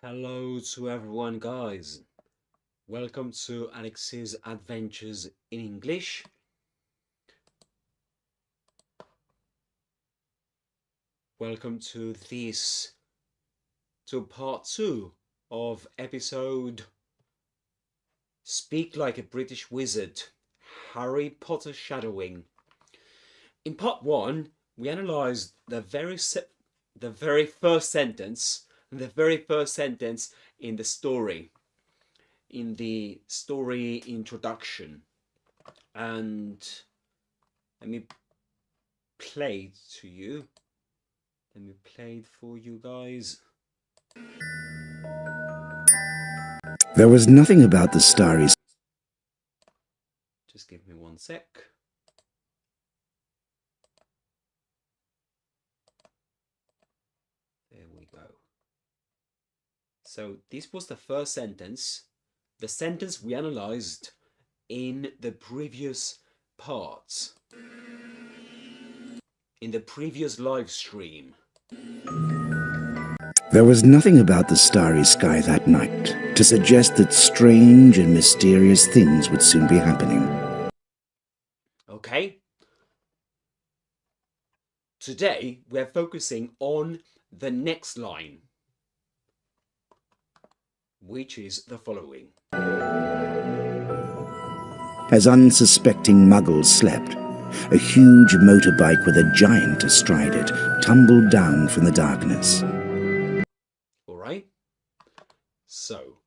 Hello to everyone, guys. Welcome to Alex's Adventures in English. Welcome to part 2 of episode Speak Like a British Wizard, Harry Potter Shadowing. In part 1, we analysed the very first sentence in the story. In the story introduction, and let me play it to you. Let me play it for you guys. There was nothing about the Starry. Just give me one sec. There we go. So this was the first sentence, the sentence we analysed in the previous parts, in the previous live stream. There was nothing about the starry sky that night to suggest that strange and mysterious things would soon be happening. Okay? Today we're focusing on the next line, which is the following. As unsuspecting Muggles slept, a huge motorbike with a giant astride it tumbled down from the darkness. All right? So,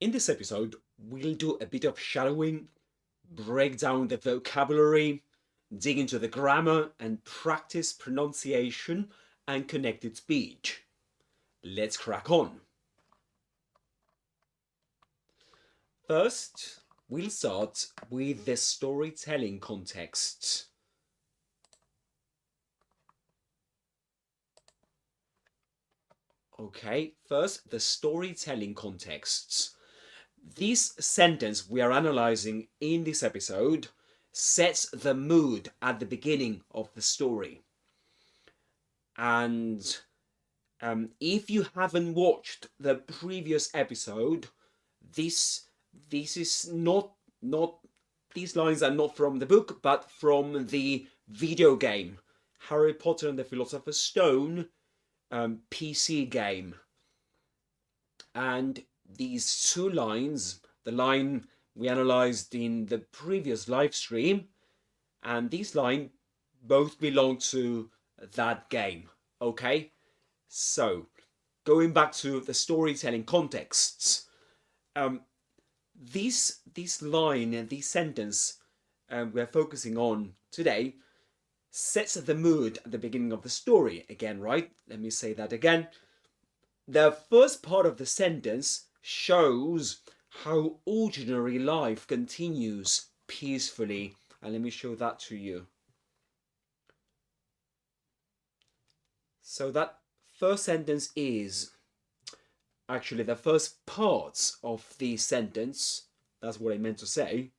in this episode, we'll do a bit of shadowing, break down the vocabulary, dig into the grammar, and practice pronunciation and connected speech. Let's crack on. First, we'll start with the storytelling context. Okay, first, the storytelling contexts. This sentence we are analysing in this episode sets the mood at the beginning of the story. And if you haven't watched the previous episode, these lines are not from the book, but from the video game, Harry Potter and the Philosopher's Stone PC game. And these two lines, the line we analysed in the previous live stream and this line, both belong to that game. Okay? So, going back to the storytelling contexts, this line and this sentence we're focusing on today sets the mood at the beginning of the story. Again, right? Let me say that again. The first part of the sentence shows how ordinary life continues peacefully. And let me show that to you. So that first sentence is actually the first parts of the sentence. That's what I meant to say.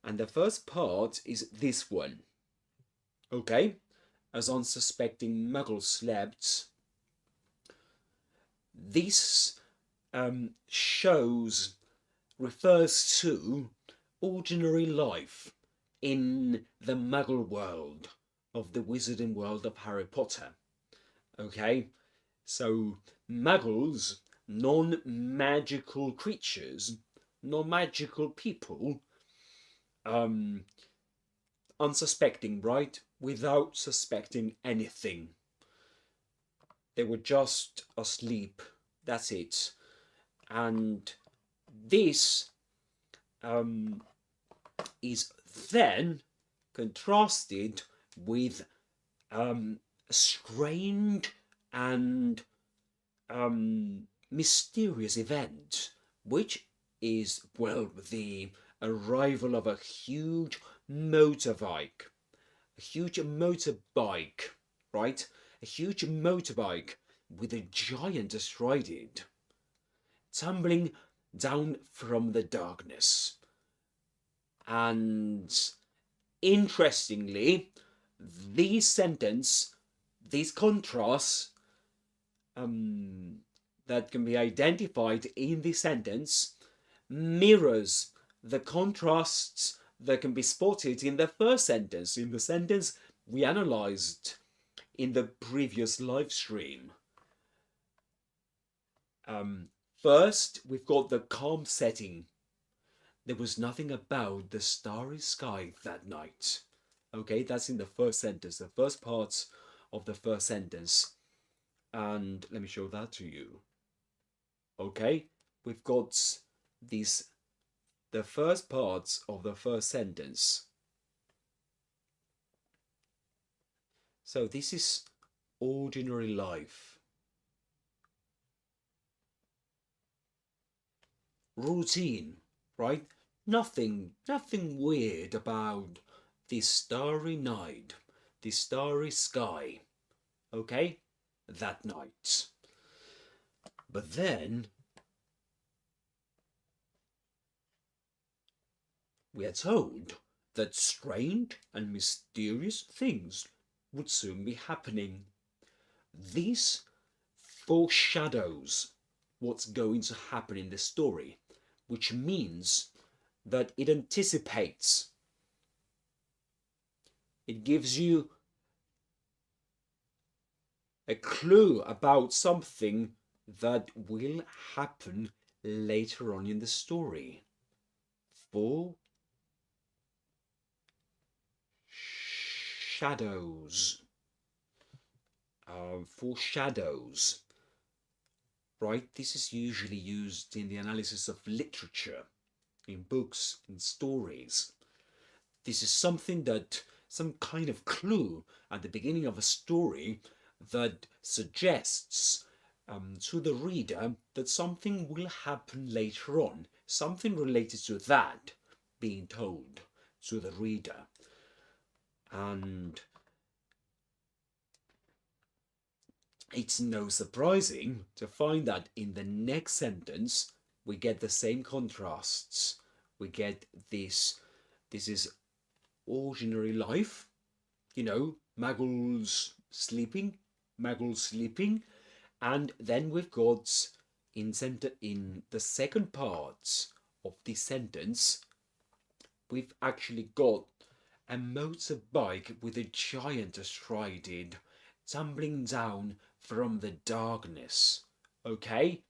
And the first part is this one. Okay? As unsuspecting Muggles slept. This refers to ordinary life in the Muggle world of the wizarding world of Harry Potter. Okay? So, Muggles, non-magical creatures, non-magical people, unsuspecting, right? Without suspecting anything. They were just asleep. That's it. And this is then contrasted with a strange and mysterious event, which is, well, the arrival of a huge motorbike. A huge motorbike, right? A huge motorbike with a giant astride it, tumbling down from the darkness. And interestingly, these contrasts that can be identified in the sentence mirrors the contrasts that can be spotted in the first sentence, in the sentence we analysed in the previous live stream. First, we've got the calm setting. There was nothing about the starry sky that night. Okay, that's in the first sentence, the first part of the first sentence. And let me show that to you. Okay, we've got the first parts of the first sentence. So this is ordinary life. Routine, right? Nothing weird about this starry night, this starry sky. Okay? That night. But then we are told that strange and mysterious things would soon be happening. This foreshadows what's going to happen in the story, which means that it anticipates. It gives you a clue about something that will happen later on in the story. Foreshadows. Right? This is usually used in the analysis of literature, in books, in stories. This is something that, some kind of clue at the beginning of a story that suggests to the reader that something will happen later on, something related to that being told to the reader. And it's no surprising to find that in the next sentence we get the same contrasts. We get this is ordinary life, you know, Muggles sleeping, and then we've got in the second part of this sentence, we've actually got a motorbike with a giant astride tumbling down from the darkness. Okay,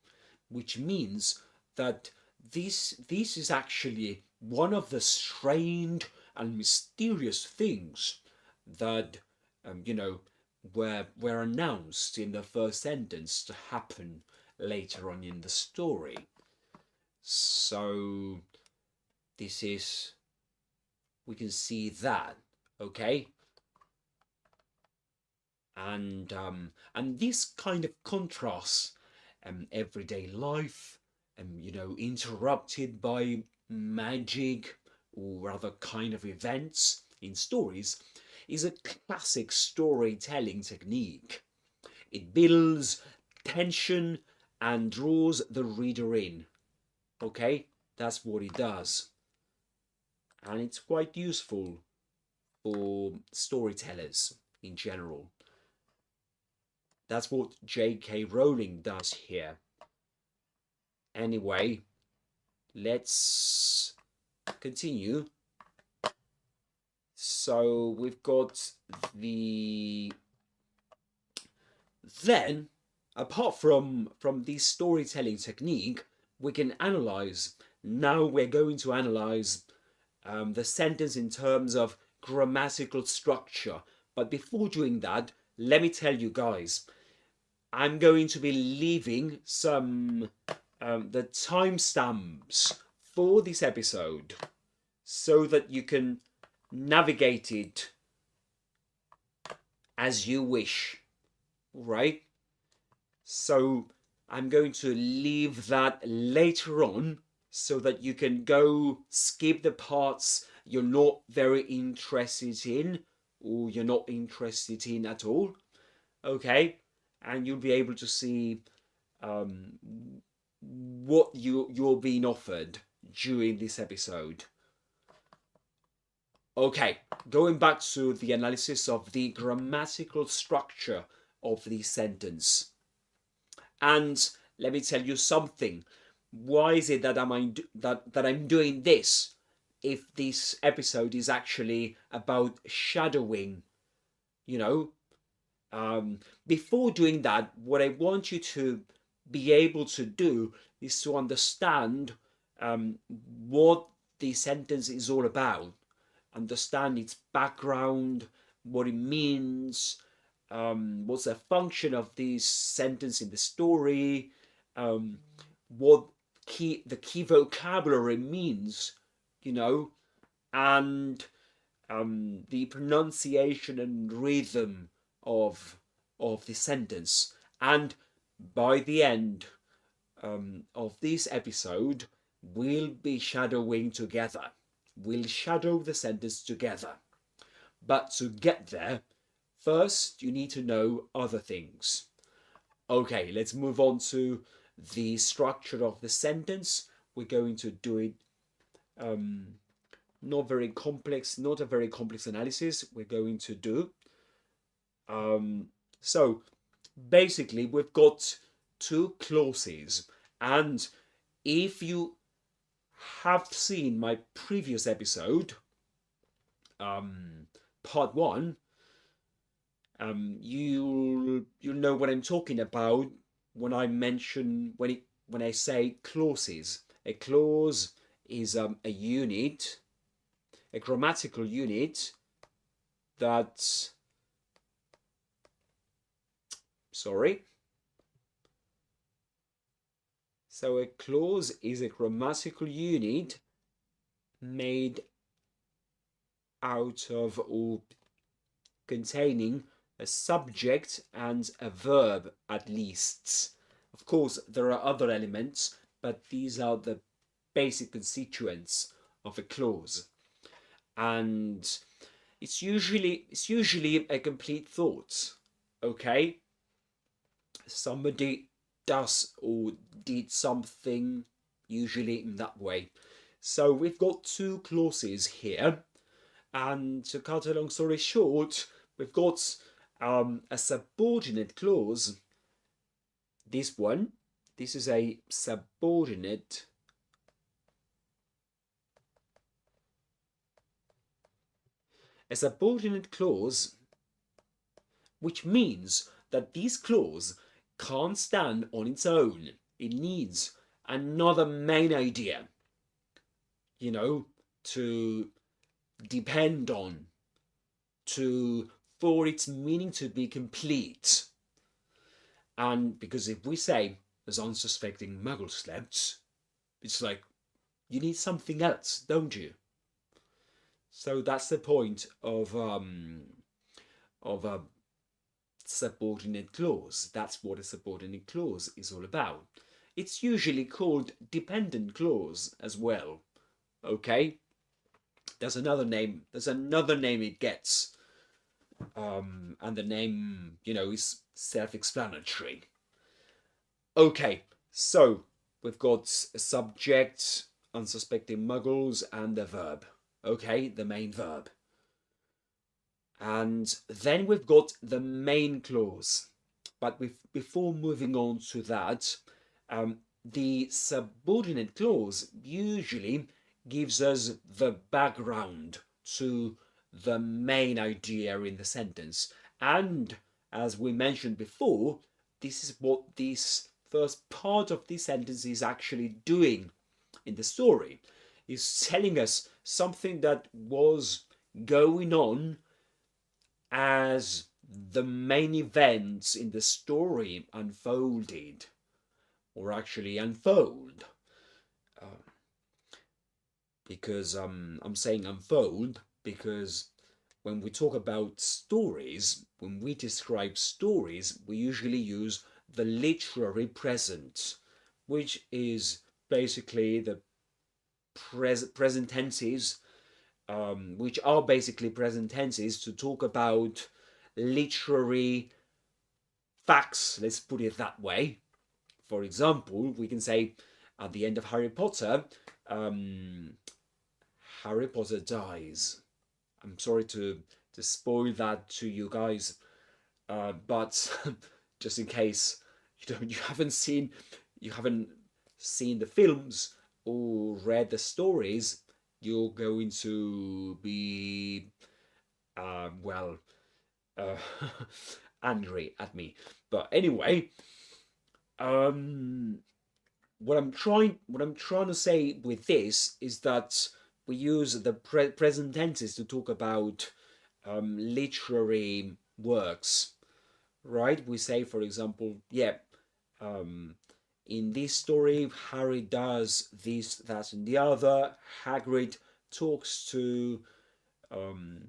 which means that this is actually one of the strange and mysterious things that were announced in the first sentence to happen later on in the story. So this is, we can see that, okay? And this kind of contrasts everyday life, interrupted by magic or other kind of events in stories, is a classic storytelling technique. It builds tension and draws the reader in. Okay, that's what it does. And it's quite useful for storytellers in general. That's what J.K. Rowling does here. Anyway, let's continue. So we've got then, apart from this storytelling technique, we can analyze. Now we're going to analyze the sentence in terms of grammatical structure. But before doing that, let me tell you guys, I'm going to be leaving some the timestamps for this episode so that you can navigate it as you wish, right? So I'm going to leave that later on so that you can go skip the parts you're not very interested in or you're not interested in at all, okay? And you'll be able to see what you're being offered during this episode. Okay, going back to the analysis of the grammatical structure of the sentence. And let me tell you something. Why is it that I'm doing this if this episode is actually about shadowing? You know, before doing that, what I want you to be able to do is to understand what the sentence is all about, understand its background, what it means, what's the function of this sentence in the story, what the key vocabulary means, you know, and the pronunciation and rhythm of the sentence. And by the end of this episode, we'll be shadowing together. We'll shadow the sentence together. But to get there, first you need to know other things. Okay, let's move on to the structure of the sentence. We're going to do it not a very complex analysis. We're going to do so basically we've got two clauses, and if you have seen my previous episode, part 1, you'll know what I'm talking about when I mention when I say clauses. A clause is a unit, a grammatical unit that So a clause is a grammatical unit made out of or containing a subject and a verb at least. Of course, there are other elements, but these are the basic constituents of a clause. And it's usually a complete thought, okay? Somebody does or did something, usually in that way. So we've got two clauses here, and to cut a long story short, we've got a subordinate clause. This is a subordinate. A subordinate clause, which means that this clause can't stand on its own. It needs another main idea, you know, to depend on, for its meaning to be complete. And because if we say, as unsuspecting Muggles slept, it's like, you need something else, don't you? So that's the point of a subordinate clause. That's what a subordinate clause is all about. It's usually called dependent clause as well. Okay? There's another name it gets. And the name, you know, is self-explanatory. Okay, so we've got a subject, unsuspecting Muggles, and a verb. Okay, the main verb. And then we've got the main clause. But before moving on to that, the subordinate clause usually gives us the background to the main idea in the sentence. And as we mentioned before, this is what this first part of the sentence is actually doing in the story. Is telling us something that was going on as the main events in the story unfolded, or actually unfold. Because I'm saying unfold because when we talk about stories, when we describe stories, we usually use the literary present, which is basically the present tenses, which are basically present tenses to talk about literary facts, let's put it that way. For example, we can say at the end of Harry Potter, Harry Potter dies. I'm sorry to spoil that to you guys, but just in case you haven't seen the films or read the stories, you're going to be well uh, angry at me. But anyway, um, what I'm trying to say with this is that we use the present tenses to talk about literary works, right? We say, for example, yeah, in this story, Harry does this, that, and the other. Hagrid talks to um,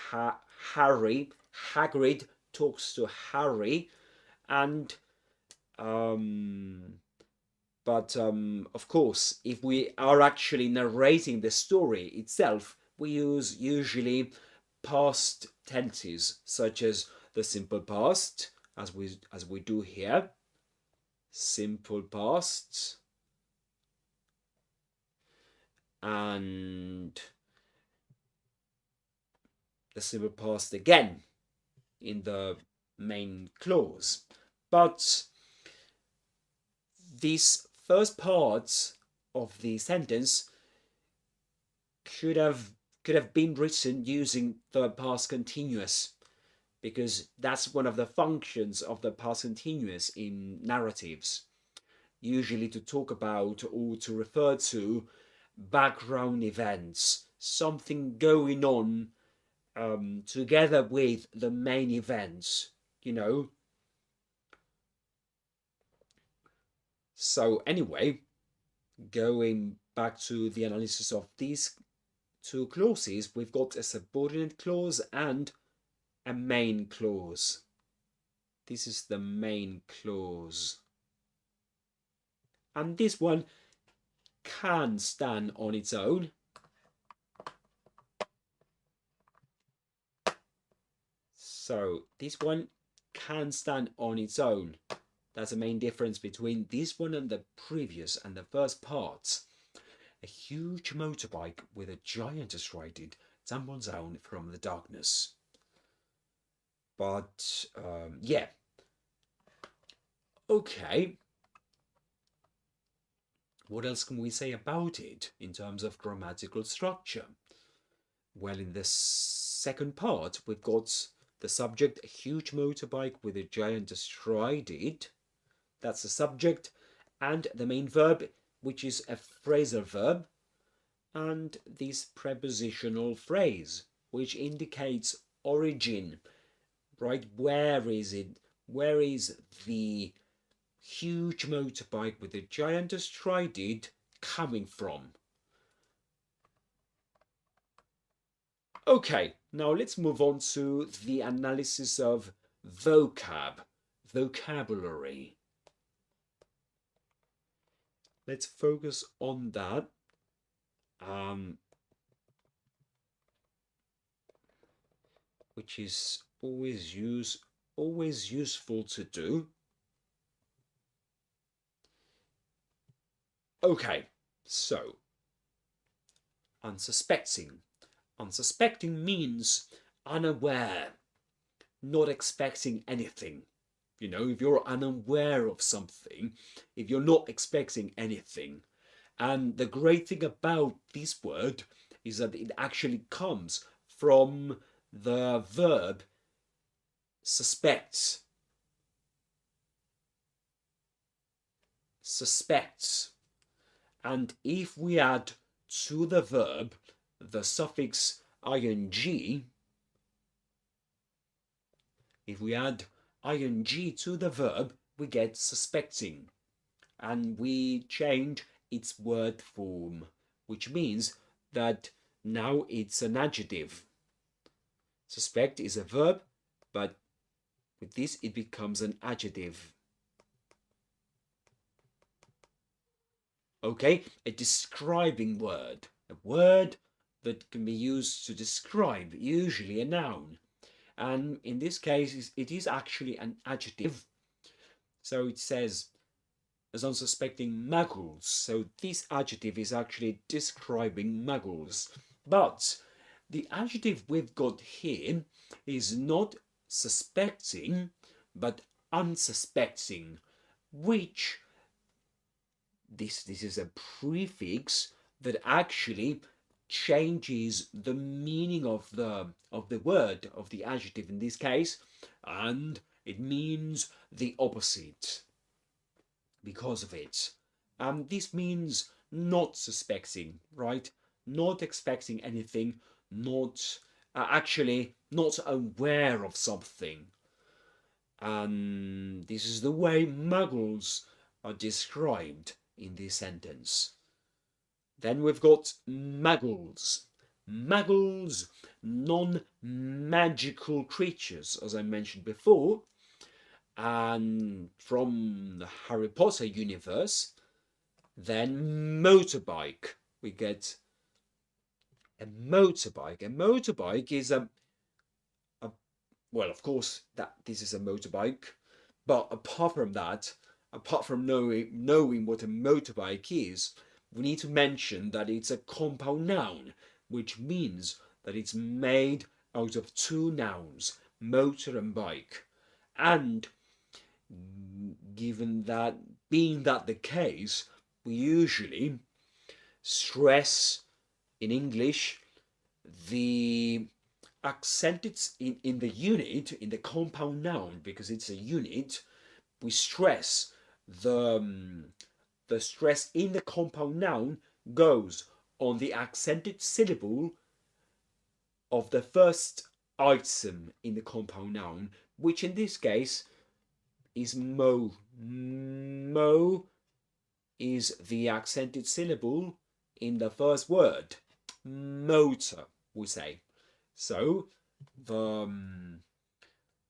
Harry. Hagrid talks to Harry, and but of course, if we are actually narrating the story itself, we use usually past tenses, such as the simple past, as we do here. Simple past, and the simple past again in the main clause. But these first parts of the sentence could have been written using the past continuous, because that's one of the functions of the past continuous in narratives, usually to talk about or to refer to background events, something going on together with the main events, you know. So anyway, going back to the analysis of these two clauses, we've got a subordinate clause and a main clause. This is the main clause. And this one can stand on its own. So this one can stand on its own. That's the main difference between this one and the previous and the first parts. A huge motorbike with a giant astride it tumbles down from the darkness. But yeah. Okay. What else can we say about it in terms of grammatical structure? Well, in the second part, we've got the subject, a huge motorbike with a giant astride it. That's the subject. And the main verb, which is a phrasal verb. And this prepositional phrase, which indicates origin, right? Where is it? Where is the huge motorbike with a giant astride it coming from? Okay, now let's move on to the analysis of vocabulary. Let's focus on that. Which is always useful to do. Okay, so unsuspecting. Unsuspecting means unaware, not expecting anything. You know, if you're unaware of something, if you're not expecting anything. And the great thing about this word is that it actually comes from the verb suspects. Suspects. And if we add to the verb the suffix ing, if we add ing to the verb, we get suspecting. And we change its word form, which means that now it's an adjective. Suspect is a verb, but with this it becomes an adjective. Okay, a describing word. A word that can be used to describe, usually a noun. And in this case, it is actually an adjective. So it says, as unsuspecting Muggles. So this adjective is actually describing Muggles. But the adjective we've got here is not suspecting, but unsuspecting, which this is a prefix that actually changes the meaning of the word, of the adjective in this case, and it means the opposite because of it. This means not suspecting, right? Not expecting anything, not actually not aware of something. And this is the way Muggles are described in this sentence. Then we've got Muggles. Muggles, non-magical creatures, as I mentioned before. And from the Harry Potter universe, then motorbike. We get a motorbike. A motorbike is well, of course, that this is a motorbike, but apart from that, apart from knowing what a motorbike is, we need to mention that it's a compound noun, which means that it's made out of two nouns, motor and bike. And given that, being that the case, we usually stress in English the accented in the unit, in the compound noun, because it's a unit. We stress the stress in the compound noun goes on the accented syllable of the first item in the compound noun, which in this case is mo. Mo is the accented syllable in the first word. Motor, we say. So the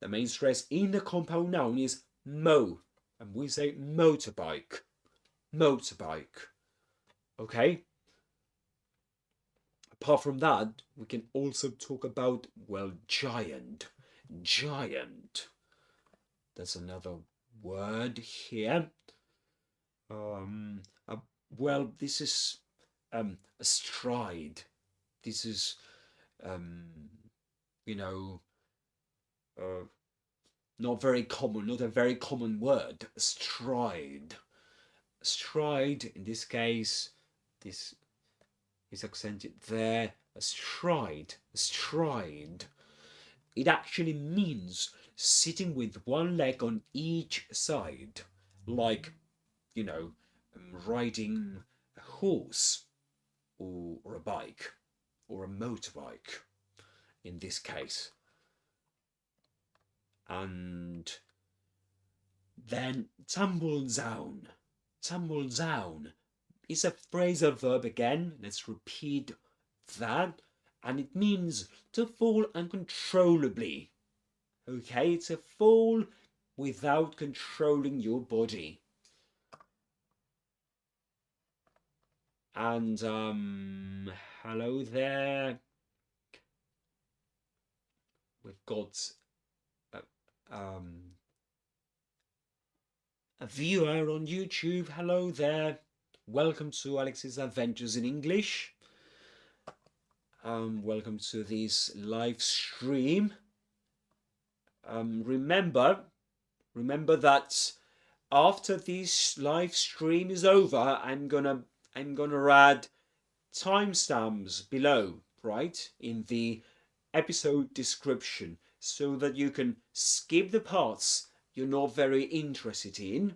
main stress in the compound noun is mo, and we say motorbike. Motorbike. Okay? Apart from that, we can also talk about, well, giant. Giant. That's another word here. Well, this is astride. This is not very common, not a very common word. Astride. Astride, in this case, this is accented there. Astride. Astride. It actually means sitting with one leg on each side, like, riding a horse or a bike or a motorbike in this case. And then tumble down. Tumble down is a phrasal verb again. Let's repeat that. And it means to fall uncontrollably. Okay, it's a fall without controlling your body. And hello there. We've got a viewer on YouTube. Hello there. Welcome to Alex's Adventures in English. Welcome to this live stream. Remember that after this live stream is over, I'm gonna add timestamps below, right, in the episode description, so that you can skip the parts you're not very interested in,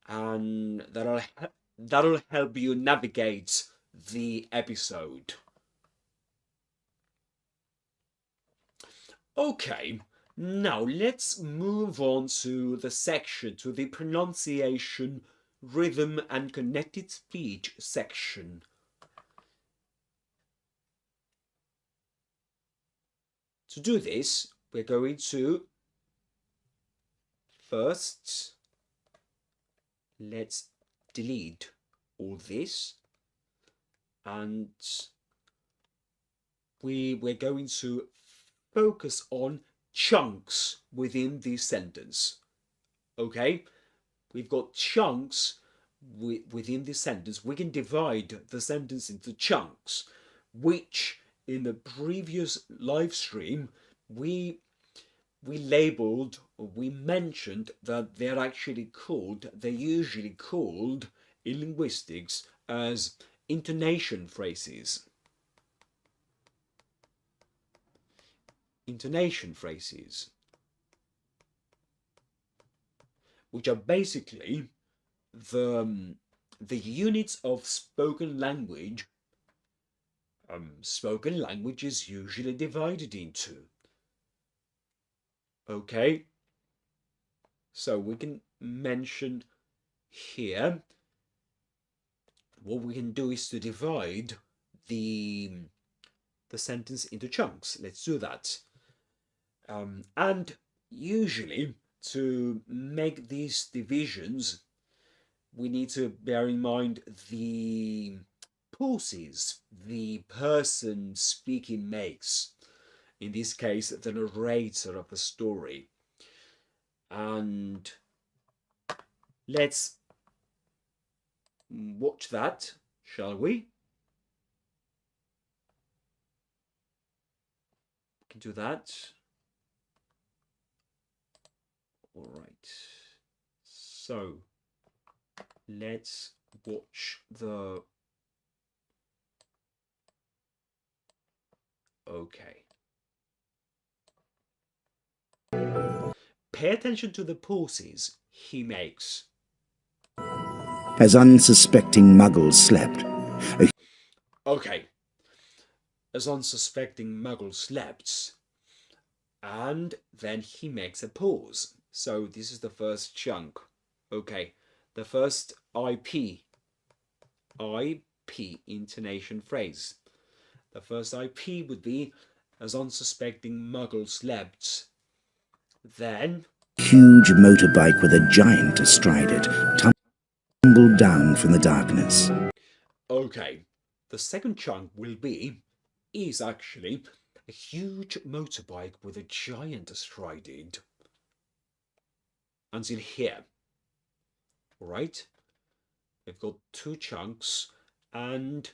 and that'll help you navigate the episode. Okay, now let's move on to the section, to the pronunciation, rhythm and connected speech section. To do this, we're going to first, let's delete all this, and we're going to focus on chunks within the sentence. Okay? We've got chunks within the sentence. We can divide the sentence into chunks, which in the previous live stream, we labeled, or we mentioned that they're usually called in linguistics as intonation phrases. Intonation phrases, which are basically the units of spoken language. Spoken language is usually divided into. Okay, so we can mention here, what we can do is to divide the sentence into chunks. Let's do that. And usually, to make these divisions, we need to bear in mind the pauses the person speaking makes. In this case, the narrator of the story. And let's watch that, shall we? We can do that. All right. So let's watch the... Okay. Pay attention to the pauses he makes. As unsuspecting Muggles slept. Okay. As unsuspecting Muggle slept. And then he makes a pause. So this is the first chunk. Okay. The first IP intonation phrase. The first IP would be as unsuspecting Muggle slept. Then Huge motorbike with a giant astride it tumbled down from the darkness. Okay, the second chunk is actually a huge motorbike with a giant astride it. Until here. Alright? We've got two chunks and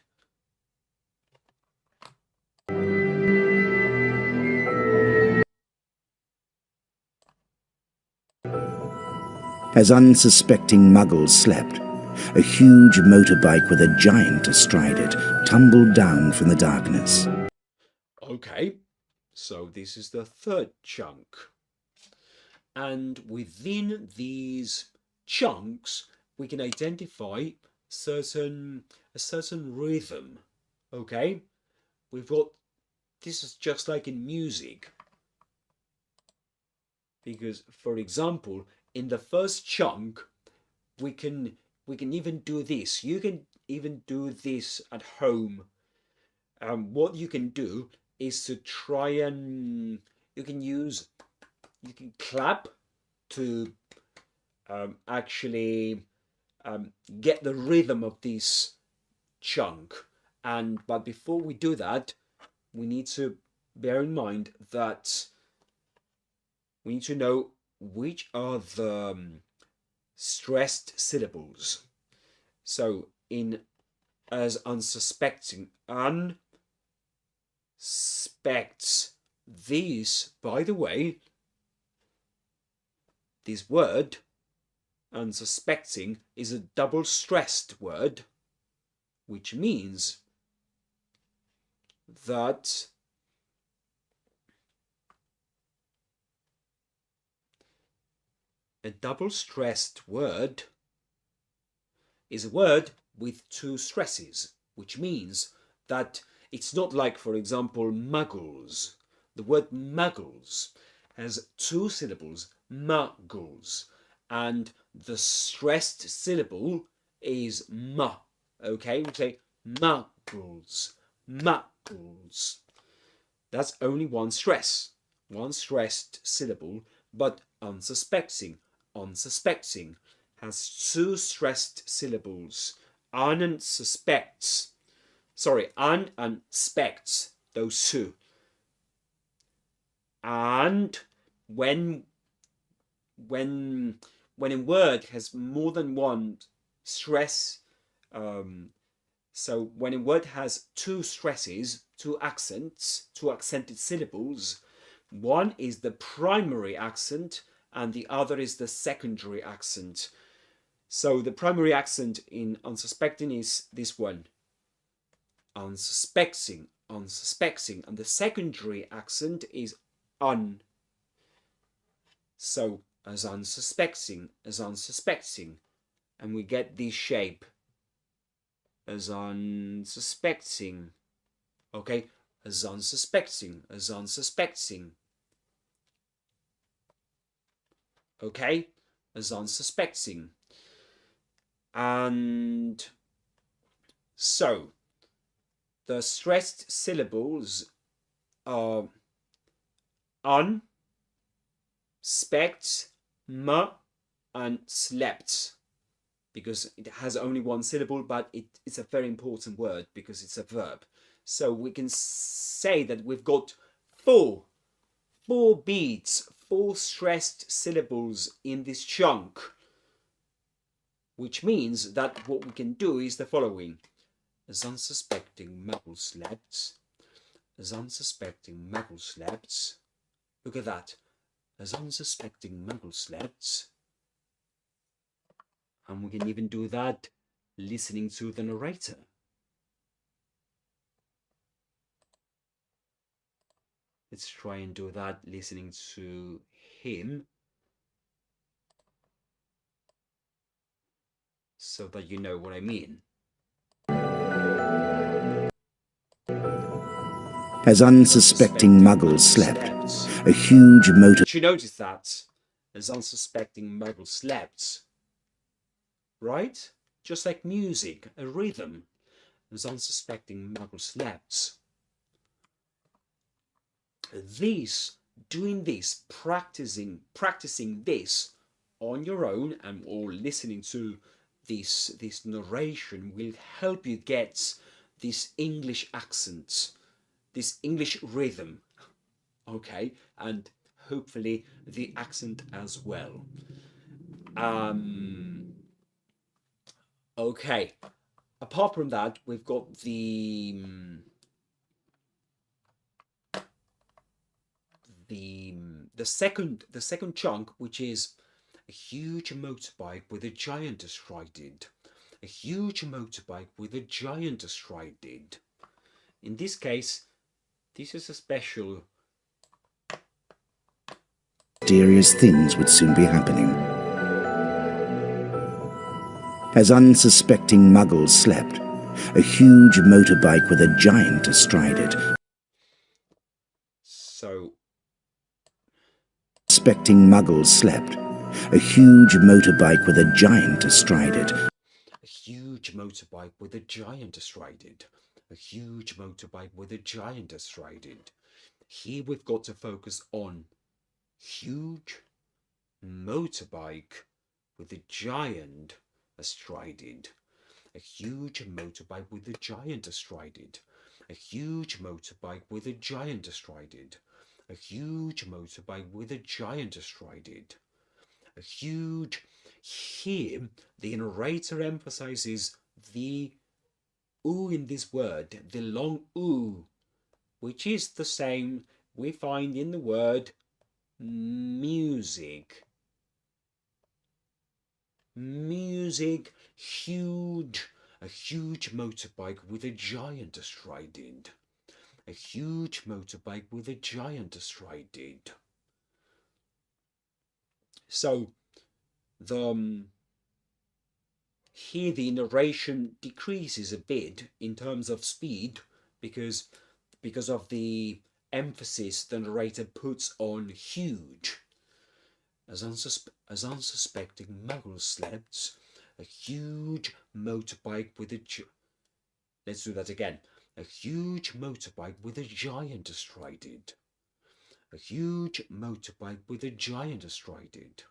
As unsuspecting Muggles slept, a huge motorbike with a giant astride it tumbled down from the darkness. Okay, so this is the third chunk. And within these chunks, we can identify a certain rhythm. Okay? We've got, this is just like in music. Because, for example, in the first chunk, we can even do this. You can even do this at home. What you can do is to try and you can clap to actually get the rhythm of this chunk. But before we do that, we need to bear in mind that we need to know which are the stressed syllables. So in as unsuspecting, unspects. These, by the way, this word unsuspecting is a double stressed word, which means that a double stressed word is a word with two stresses, which means that it's not like, for example, Muggles. The word Muggles has two syllables, Muggles, and the stressed syllable is ma. Okay, we say Muggles, Muggles. That's only one stress, one stressed syllable, but unsuspecting has two stressed syllables. Unsuspects. Sorry, unsuspects, those two. And when a word has more than one stress So when a word has two stresses, two accents, two accented syllables, one is the primary accent and the other is the secondary accent. So the primary accent in unsuspecting is this one, unsuspecting, unsuspecting, and the secondary accent is un. So as unsuspecting, and we get this shape as unsuspecting, okay, as unsuspecting, okay, as unsuspecting. And so the stressed syllables are un, spect, m, and slept, because it has only one syllable, but it's a very important word because it's a verb. So we can say that we've got four beats, four stressed syllables in this chunk, which means that what we can do is the following. As unsuspecting Muggle slept, as unsuspecting Muggle slept. Look at that. As unsuspecting Muggle slept. And we can even do that listening to the narrator. Let's try and do that listening to him, so that you know what I mean. As unsuspecting Muggles slept, a huge motor... Did you notice that? As unsuspecting Muggles slept. Right? Just like music, a rhythm. As unsuspecting Muggles slept. Doing this, practicing this on your own and or listening to this narration will help you get this English accent, this English rhythm, okay, and hopefully the accent as well. Okay, apart from that, we've got the second chunk, which is a huge motorbike with a giant astride it. A huge motorbike with a giant astride it. In this case, this is a special... Mysterious things would soon be happening. As unsuspecting Muggles slept, a huge motorbike with a giant astride it. So... Suspecting Muggles slept, a huge motorbike with a giant astride it. A huge motorbike with a giant astride it. A huge motorbike with a giant astride it. Here we've got to focus on huge motorbike with a giant astride it. A huge motorbike with a giant astride it. A huge motorbike with a giant astride it. A huge motorbike with a giant astride it. A huge... Here, the narrator emphasizes the oo in this word, the long oo, which is the same we find in the word music. Music, huge, a huge motorbike with a giant astride it. A huge motorbike with a giant astride it. So, here the narration decreases a bit in terms of speed because of the emphasis the narrator puts on huge. As unsuspecting Muggles slept, a huge motorbike with a... Let's do that again. A huge motorbike with a giant astride it. A huge motorbike with a giant astride it.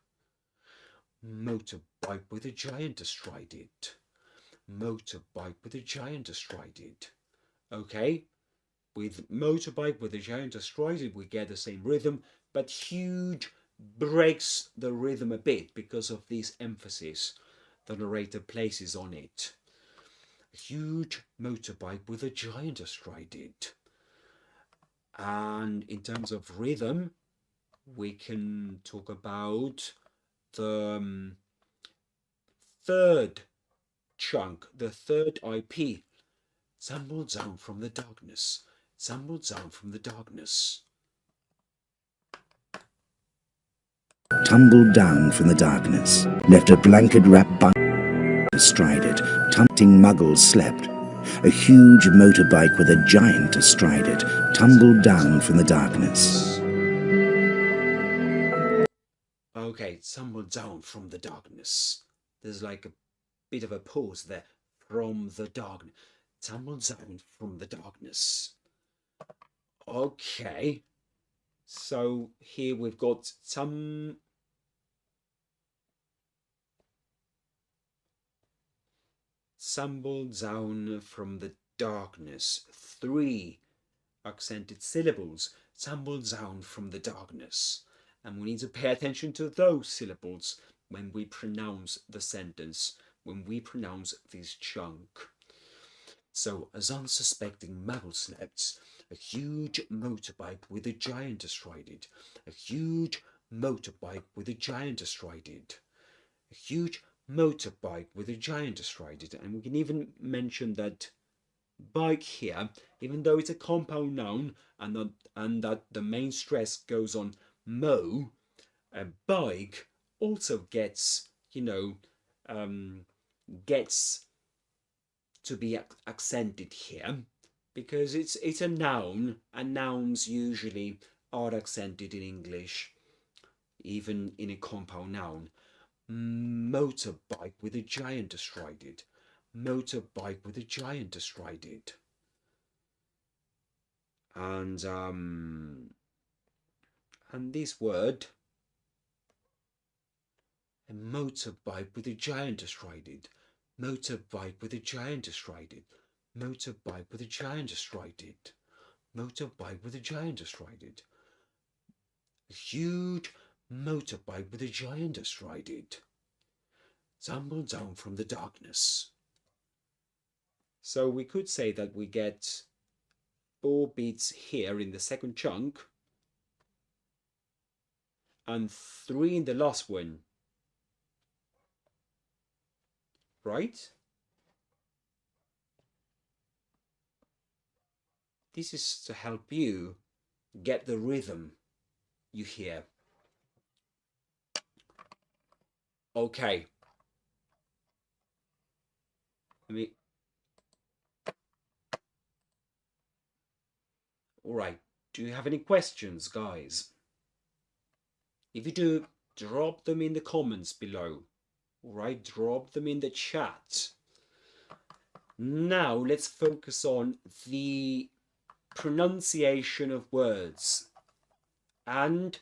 Motorbike with a giant astride it. Motorbike with a giant astride it. Okay, with motorbike with a giant astride it, we get the same rhythm, but huge breaks the rhythm a bit because of this emphasis the narrator places on it. A huge motorbike with a giant astride it. And in terms of rhythm, we can talk about the third chunk, the third IP. Tumbled down from the darkness. Tumbled down from the darkness. Tumbled down from the darkness, left a blanket-wrapped bundle astride it. Tempting Muggles slept. A huge motorbike with a giant astride it tumbled down from the darkness. Okay, tumbled down from the darkness. There's like a bit of a pause there. From the darkness. Tumbled down from the darkness. Okay. So here we've got some tumbled down from the darkness. 3 accented syllables. Tumbled down from the darkness. And we need to pay attention to those syllables when we pronounce the sentence, when we pronounce this chunk. So, as unsuspecting Muggles slept, a huge motorbike with a giant astride it. A huge motorbike with a giant astride it. A huge motorbike with a giant astride it. And we can even mention that bike here, even though it's a compound noun and that the main stress goes on mo, a bike also gets, gets to be accented here because it's a noun, and nouns usually are accented in English, even in a compound noun. Motorbike with a giant astride it. Motorbike with a giant astride it. And this word, a motorbike with a giant astride it. Motorbike with a giant astride it. Motorbike with a giant astride it. Motorbike with a giant astride it. A huge motorbike with a giant astride it. Tumbled down from the darkness. So we could say that we get 4 beats here in the second chunk and 3 in the last one. Right? This is to help you get the rhythm you hear. Okay. Alright, do you have any questions, guys? If you do, drop them in the comments below. Alright, drop them in the chat. Now let's focus on the pronunciation of words and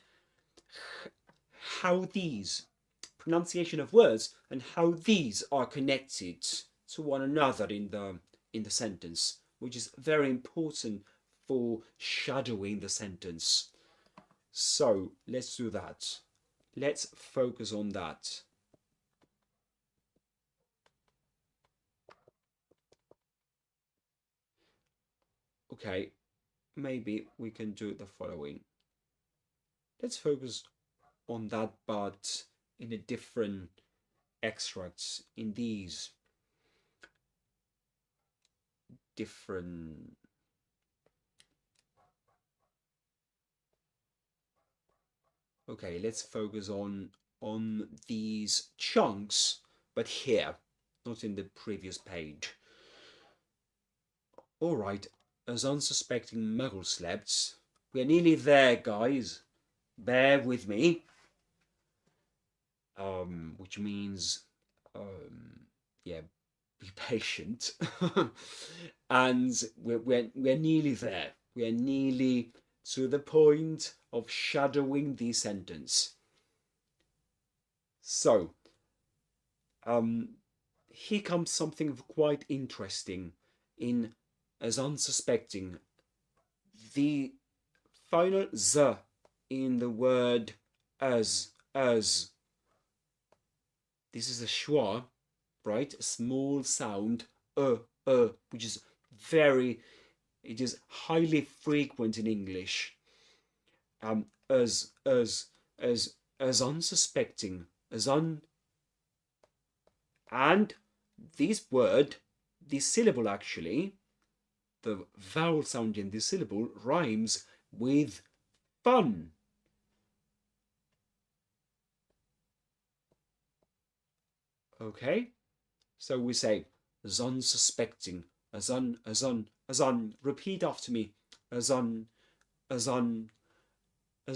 how these pronunciation of words and how these are connected to one another in the sentence, which is very important for shadowing the sentence. So let's do that. Let's focus on that. Okay, maybe we can do the following. Let's focus on that, but in a different extracts, in these different okay, let's focus on these chunks, but here, not in the previous page. Alright, as unsuspecting Muggles slept, we're nearly there, guys. Bear with me. Which means, yeah, be patient. And we're nearly there. We're nearly to the point of shadowing the sentence. So, here comes something quite interesting in as unsuspecting. The final z in the word as. This is a schwa, right? A small sound, which is very, it is highly frequent in English. As unsuspecting, and this word, this syllable actually, the vowel sound in this syllable rhymes with fun. Okay, so we say as unsuspecting, as repeat after me, as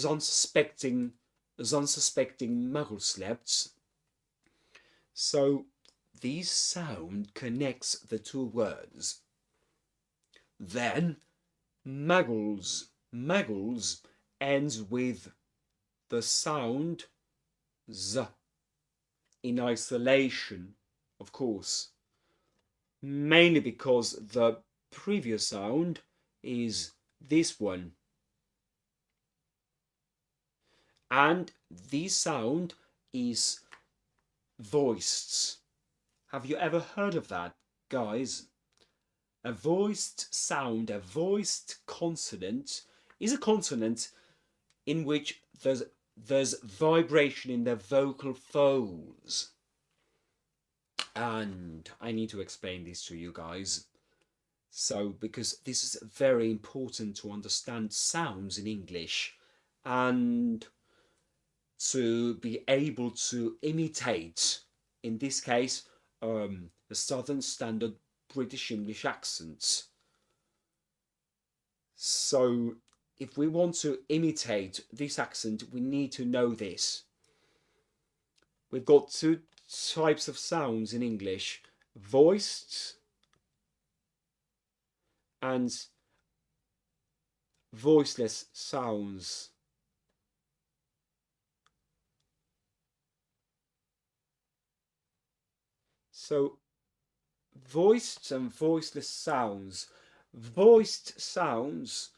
unsuspecting Muggle slept. So this sound connects the two words. Then Muggles ends with the sound z in isolation, of course, mainly because the previous sound is this one. And this sound is voiced. Have you ever heard of that, guys? A voiced sound, a voiced consonant, is a consonant in which there's vibration in the vocal folds. And I need to explain this to you guys. So, because this is very important to understand sounds in English and to be able to imitate, in this case, the Southern Standard British English accents. So if we want to imitate this accent, we need to know this. We've got two types of sounds in English: voiced and voiceless sounds. So voiced and voiceless sounds. Voiced sounds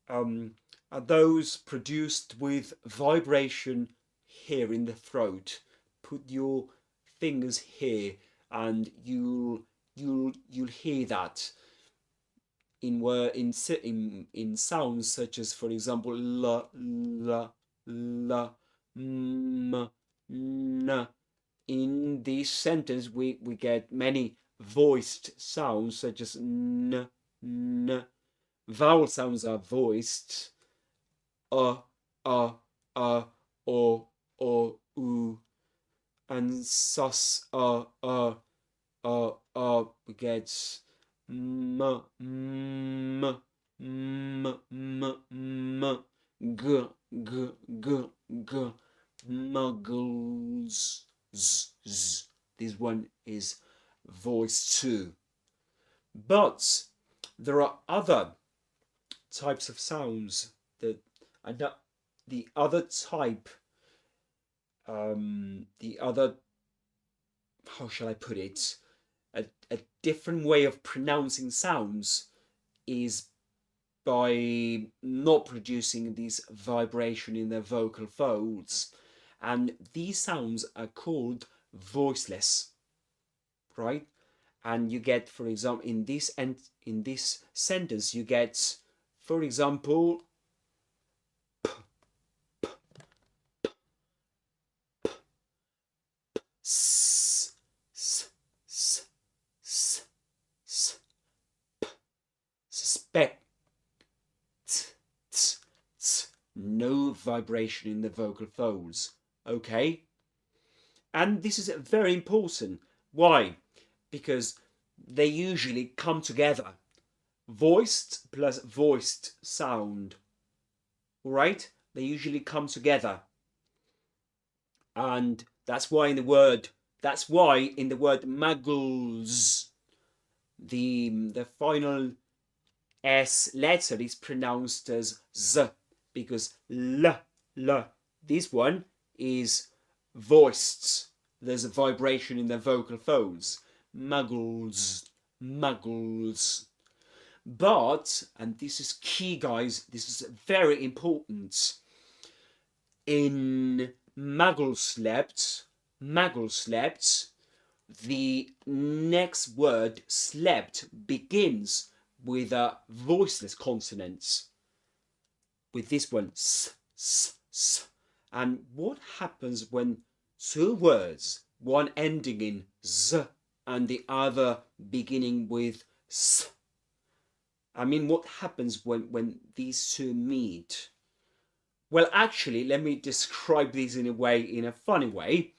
are those produced with vibration here in the throat. Put your fingers here and you'll hear that in sounds such as, for example, la, la, la, m, n. In this sentence we get many voiced sounds such as n, n. Vowel sounds are voiced: o, o, u. And sus, we get m, m, m, m, g, g, g, g. Muggles, z, z. This one is voiced too. But there are other types of sounds that the other type, how shall I put it, a different way of pronouncing sounds is by not producing this vibration in the vocal folds, and these sounds are called voiceless, right? And you get, for example, in this sentence, you get, for example, p, p, p, p, p, s, s, s, s, s, p, suspect, t, t, t. No vibration in the vocal folds, okay? And this is very important. Why? Because they usually come together. Voiced plus voiced sound. Alright? They usually come together. And that's why in the word muggles, the final S letter is pronounced as Z, because L, this one is voiced. There's a vibration in the vocal folds. Muggles. But, and this is key, guys, this is very important, in Muggle slept, the next word, slept, begins with a voiceless consonant. With this one, s, s, s. And what happens when two words, one ending in z and the other beginning with s? I mean, what happens when these two meet? Well, actually, let me describe this in a funny way.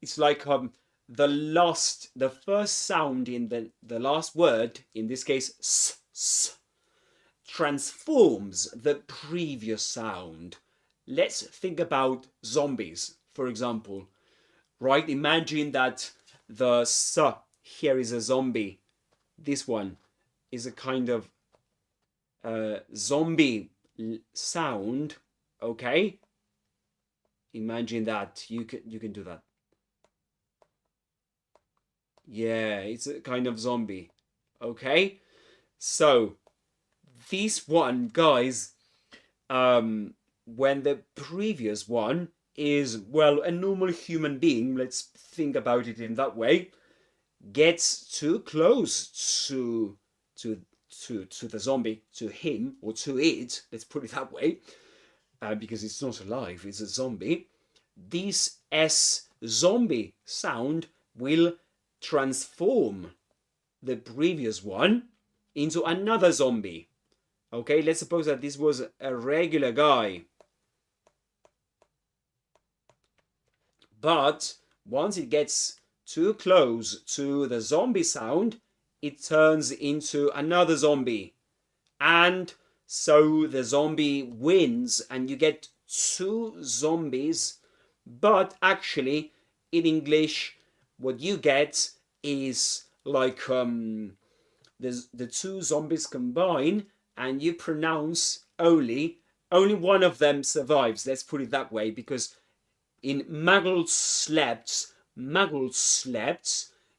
It's like the first sound in the last word, in this case s, s, transforms the previous sound. Let's think about zombies, for example, right? Imagine that the s here is a zombie. This one is a kind of zombie sound, okay? Imagine that. You can do that. Yeah, it's a kind of zombie. Okay? So, this one, guys, when the previous one is, well, a normal human being, let's think about it in that way, gets too close to the zombie, to him, or to it, let's put it that way, because it's not alive, it's a zombie, this S zombie sound will transform the previous one into another zombie. Okay, let's suppose that this was a regular guy. But once it gets too close to the zombie sound, it turns into another zombie. And so the zombie wins and you get two zombies. But actually, in English, what you get is like the two zombies combine and you pronounce only one of them survives. Let's put it that way, because in Muggles slept,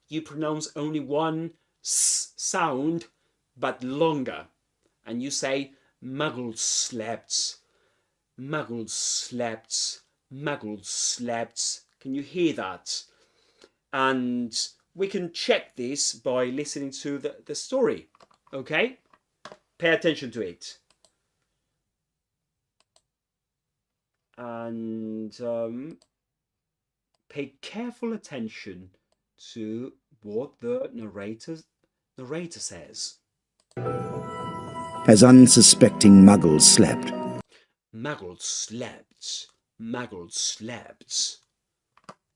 you pronounce only one s sound but longer, and you say Muggles slept, Muggles slept, Muggles slept. Can you hear that? And we can check this by listening to the story. Okay? Pay attention to it. And pay careful attention to what the narrator says. As unsuspecting Muggles slept. Muggles slept. Muggles slept.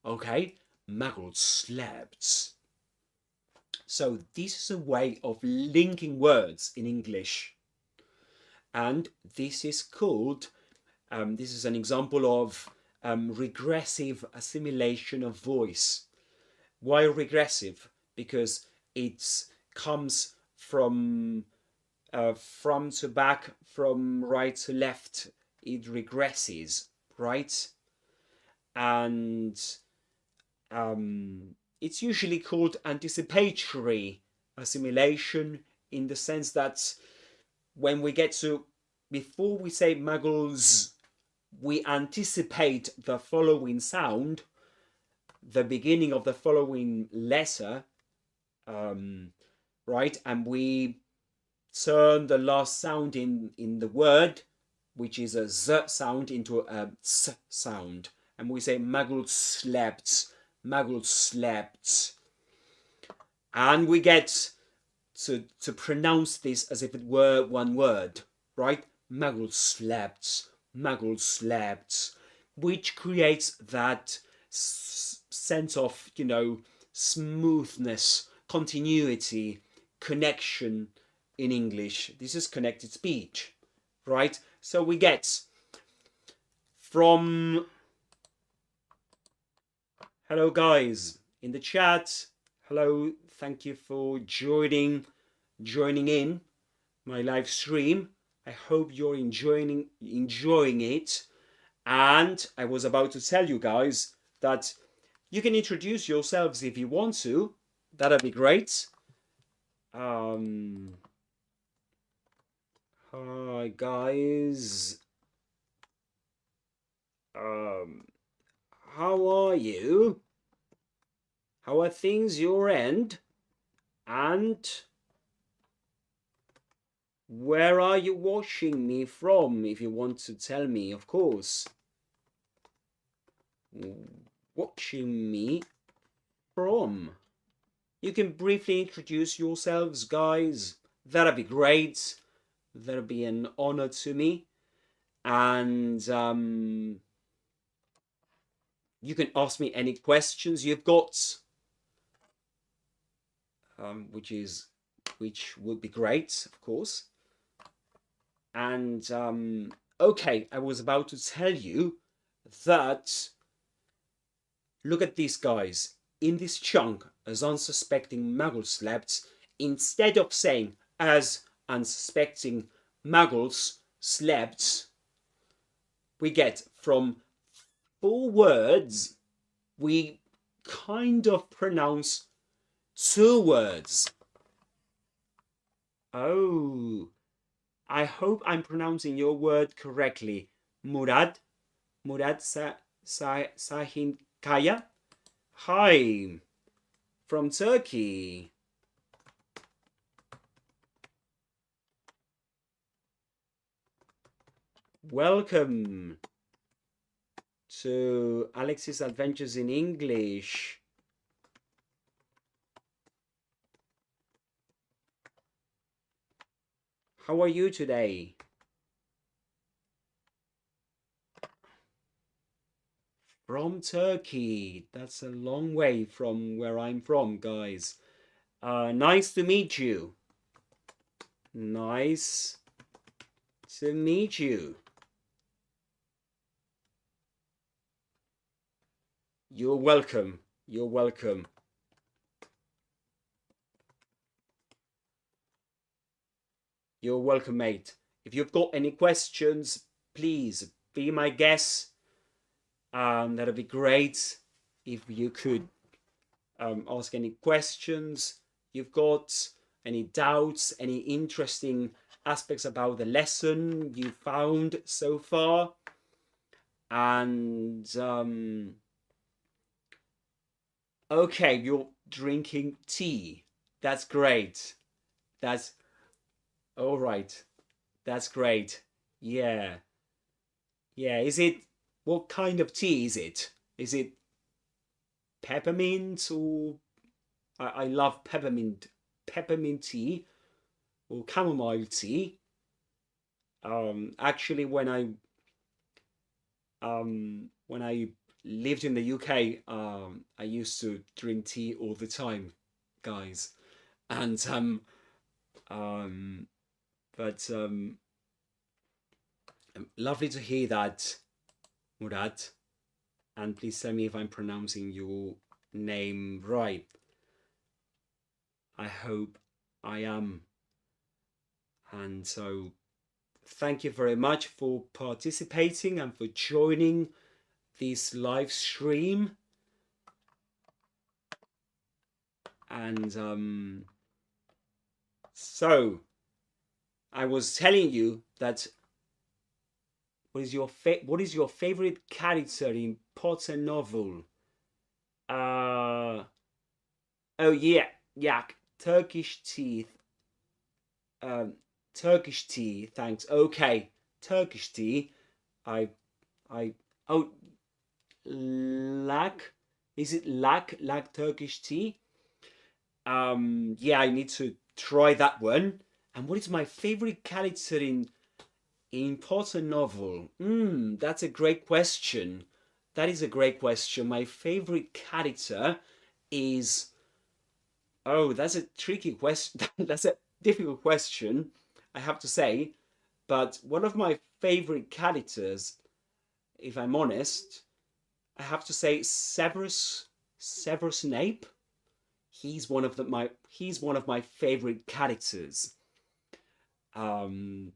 Okay? Muggles slept. So this is a way of linking words in English. And this is called, this is an example of regressive assimilation of voice. Why regressive? Because it comes from to back, from right to left. It regresses, right? And it's usually called anticipatory assimilation, in the sense that when we get to, before we say Muggles, we anticipate the following sound, the beginning of the following letter, right? And we turn the last sound in the word, which is a Z sound, into a S sound. And we say Muggles slept, Muggles slept. And we get to pronounce this as if it were one word, right? Muggles slept, Muggles slept, which creates that sense of, you know, smoothness, continuity, connection in English. This is connected speech, right? So we get from, hello guys in the chat, hello, thank you for joining in my live stream. I hope you're enjoying it. And I was about to tell you guys that you can introduce yourselves if you want to. That'd be great. Hi guys. How are you? How are things your end? And where are you watching me from, if you want to tell me, of course. Watching me from. You can briefly introduce yourselves, guys. That'd be great. That'd be an honor to me. And you can ask me any questions you've got, which would be great, of course. And okay, I was about to tell you that, look at these guys. In this chunk, as unsuspecting Muggles slept, instead of saying as unsuspecting Muggles slept, we get from 4 words, we kind of pronounce 2 words. Oh, I hope I'm pronouncing your word correctly. Murad Sahinkaya. Hi, from Turkey. Welcome to Alex's Adventures in English. How are you today? From Turkey. That's a long way from where I'm from, guys. Nice to meet you. Nice to meet you. You're welcome. You're welcome. You're welcome, mate. If you've got any questions, please be my guest. That'd be great if you could ask any questions you've got, any doubts, any interesting aspects about the lesson you found so far. And okay, you're drinking tea. That's great. That's all right. That's great. Yeah. Yeah. Is it, what kind of tea is it? Is it peppermint, or I love peppermint tea, or chamomile tea. Actually, when I lived in the UK, I used to drink tea all the time, guys, and lovely to hear that, Murad. And please tell me if I'm pronouncing your name right. I hope I am. And so thank you very much for participating and for joining this live stream. And so I was telling you that what is your favorite character in Potter novel? Oh yeah, Turkish tea. Turkish tea, thanks. Okay, Turkish tea. Oh, lac. Is it lac Turkish tea? Yeah, I need to try that one. And what is my favorite character in Potter novel? That's a great question. That is a great question. My favorite character is... Oh, that's a tricky question. That's a difficult question, I have to say. But one of my favorite characters, if I'm honest, I have to say Severus Snape. He's one of my favorite characters. I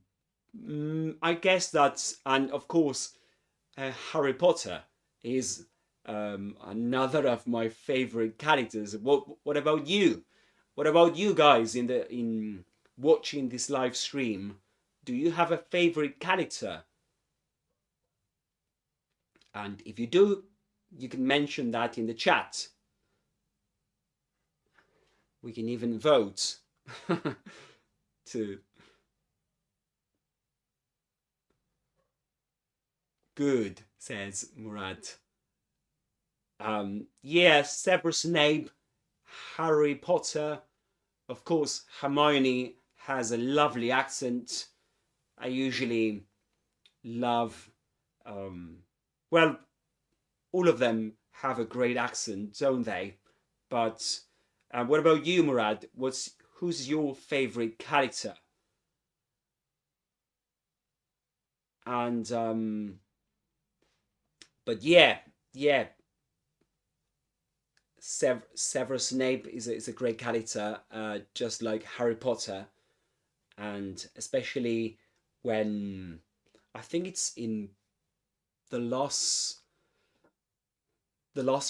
guess that's, and of course, Harry Potter is another of my favorite characters. What about you? What about you guys in watching this live stream? Do you have a favorite character? And if you do, you can mention that in the chat. We can even vote to. Good, says Murad. Yeah, Severus Snape, Harry Potter. Of course, Hermione has a lovely accent. I usually love, well, all of them have a great accent, don't they? But what about you, Murad? Who's your favorite character? And but yeah, Severus Snape is a great character, just like Harry Potter, and especially when I think it's in the last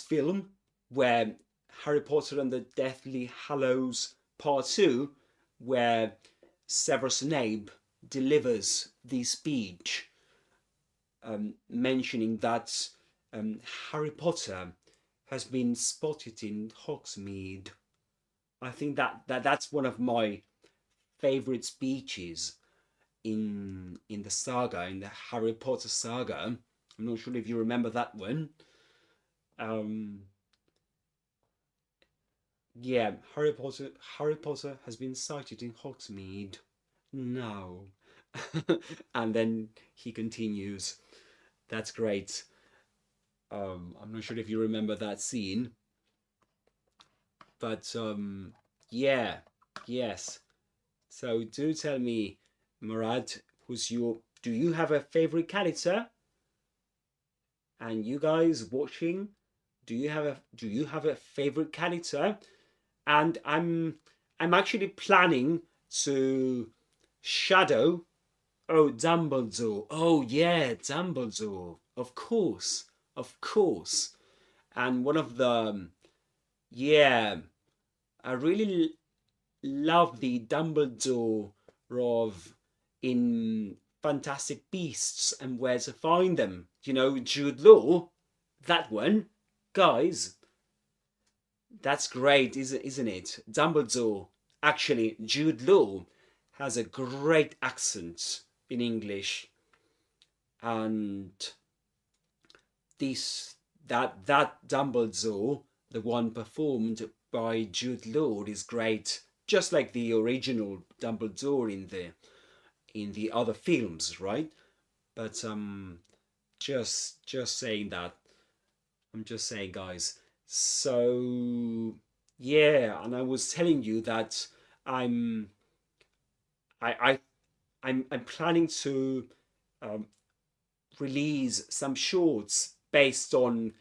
film where Harry Potter and the Deathly Hallows Part 2, where Severus Snape delivers the speech mentioning that Harry Potter has been spotted in Hogsmeade. I think that's one of my favorite speeches in the saga, in the Harry Potter saga. I'm not sure if you remember that one. Yeah, Harry Potter has been sighted in Hogsmeade. No. And then he continues. That's great. I'm not sure if you remember that scene. But yeah, yes. So do tell me, Murad, do you have a favorite character? And you guys watching, do you have a favorite character? And I'm actually planning to shadow. Oh, Dumbledore. Oh yeah, Dumbledore. Of course. And one of the yeah, I really love the Dumbledore of in Fantastic Beasts and Where to Find Them. You know, Jude Law, that one, guys. That's great, isn't it? Dumbledore. Actually, Jude Law has a great accent in English, and that Dumbledore, the one performed by Jude Law, is great, just like the original Dumbledore in the other films, right? But just saying that. I'm just saying, guys. So yeah, and I was telling you that I'm planning to release some shorts based on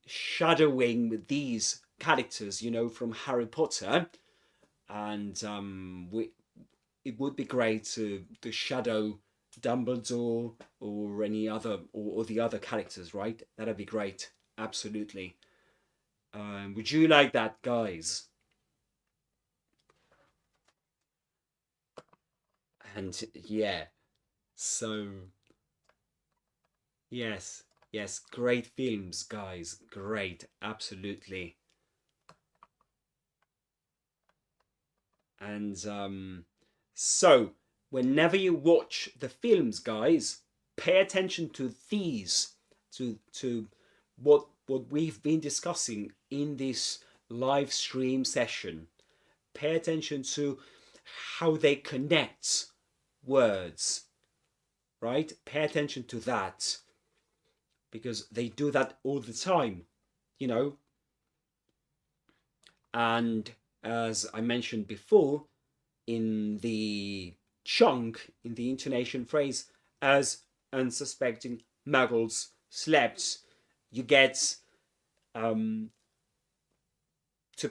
shadowing these characters, you know, from Harry Potter, and it would be great to shadow Dumbledore or any other or the other characters, right? That'd be great, absolutely. Would you like that, guys? And yeah, so yes, great films, guys, great, absolutely. And so whenever you watch the films, guys, pay attention to these, to what we've been discussing in this live stream session. Pay attention to how they connect words, right? Pay attention to that, because they do that all the time, you know. And as I mentioned before, in the chunk, in the intonation phrase, as unsuspecting Muggles slept, you get to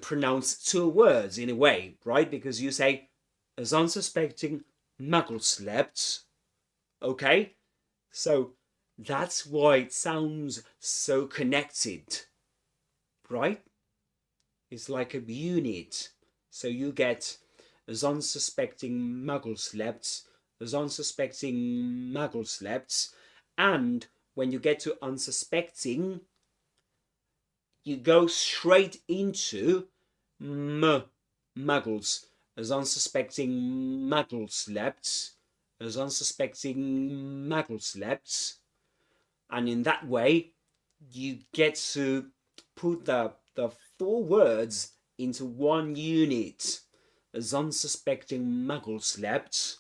pronounce two words in a way, right? Because you say, as unsuspecting Muggles slept, okay? So that's why it sounds so connected, right? It's like a unit. So you get as unsuspecting Muggles slept, as unsuspecting Muggles slept, and when you get to unsuspecting, you go straight into m, Muggles. As unsuspecting Muggles slept. As unsuspecting Muggles slept. And in that way, you get to put the 4 words into one unit. As unsuspecting Muggle slept,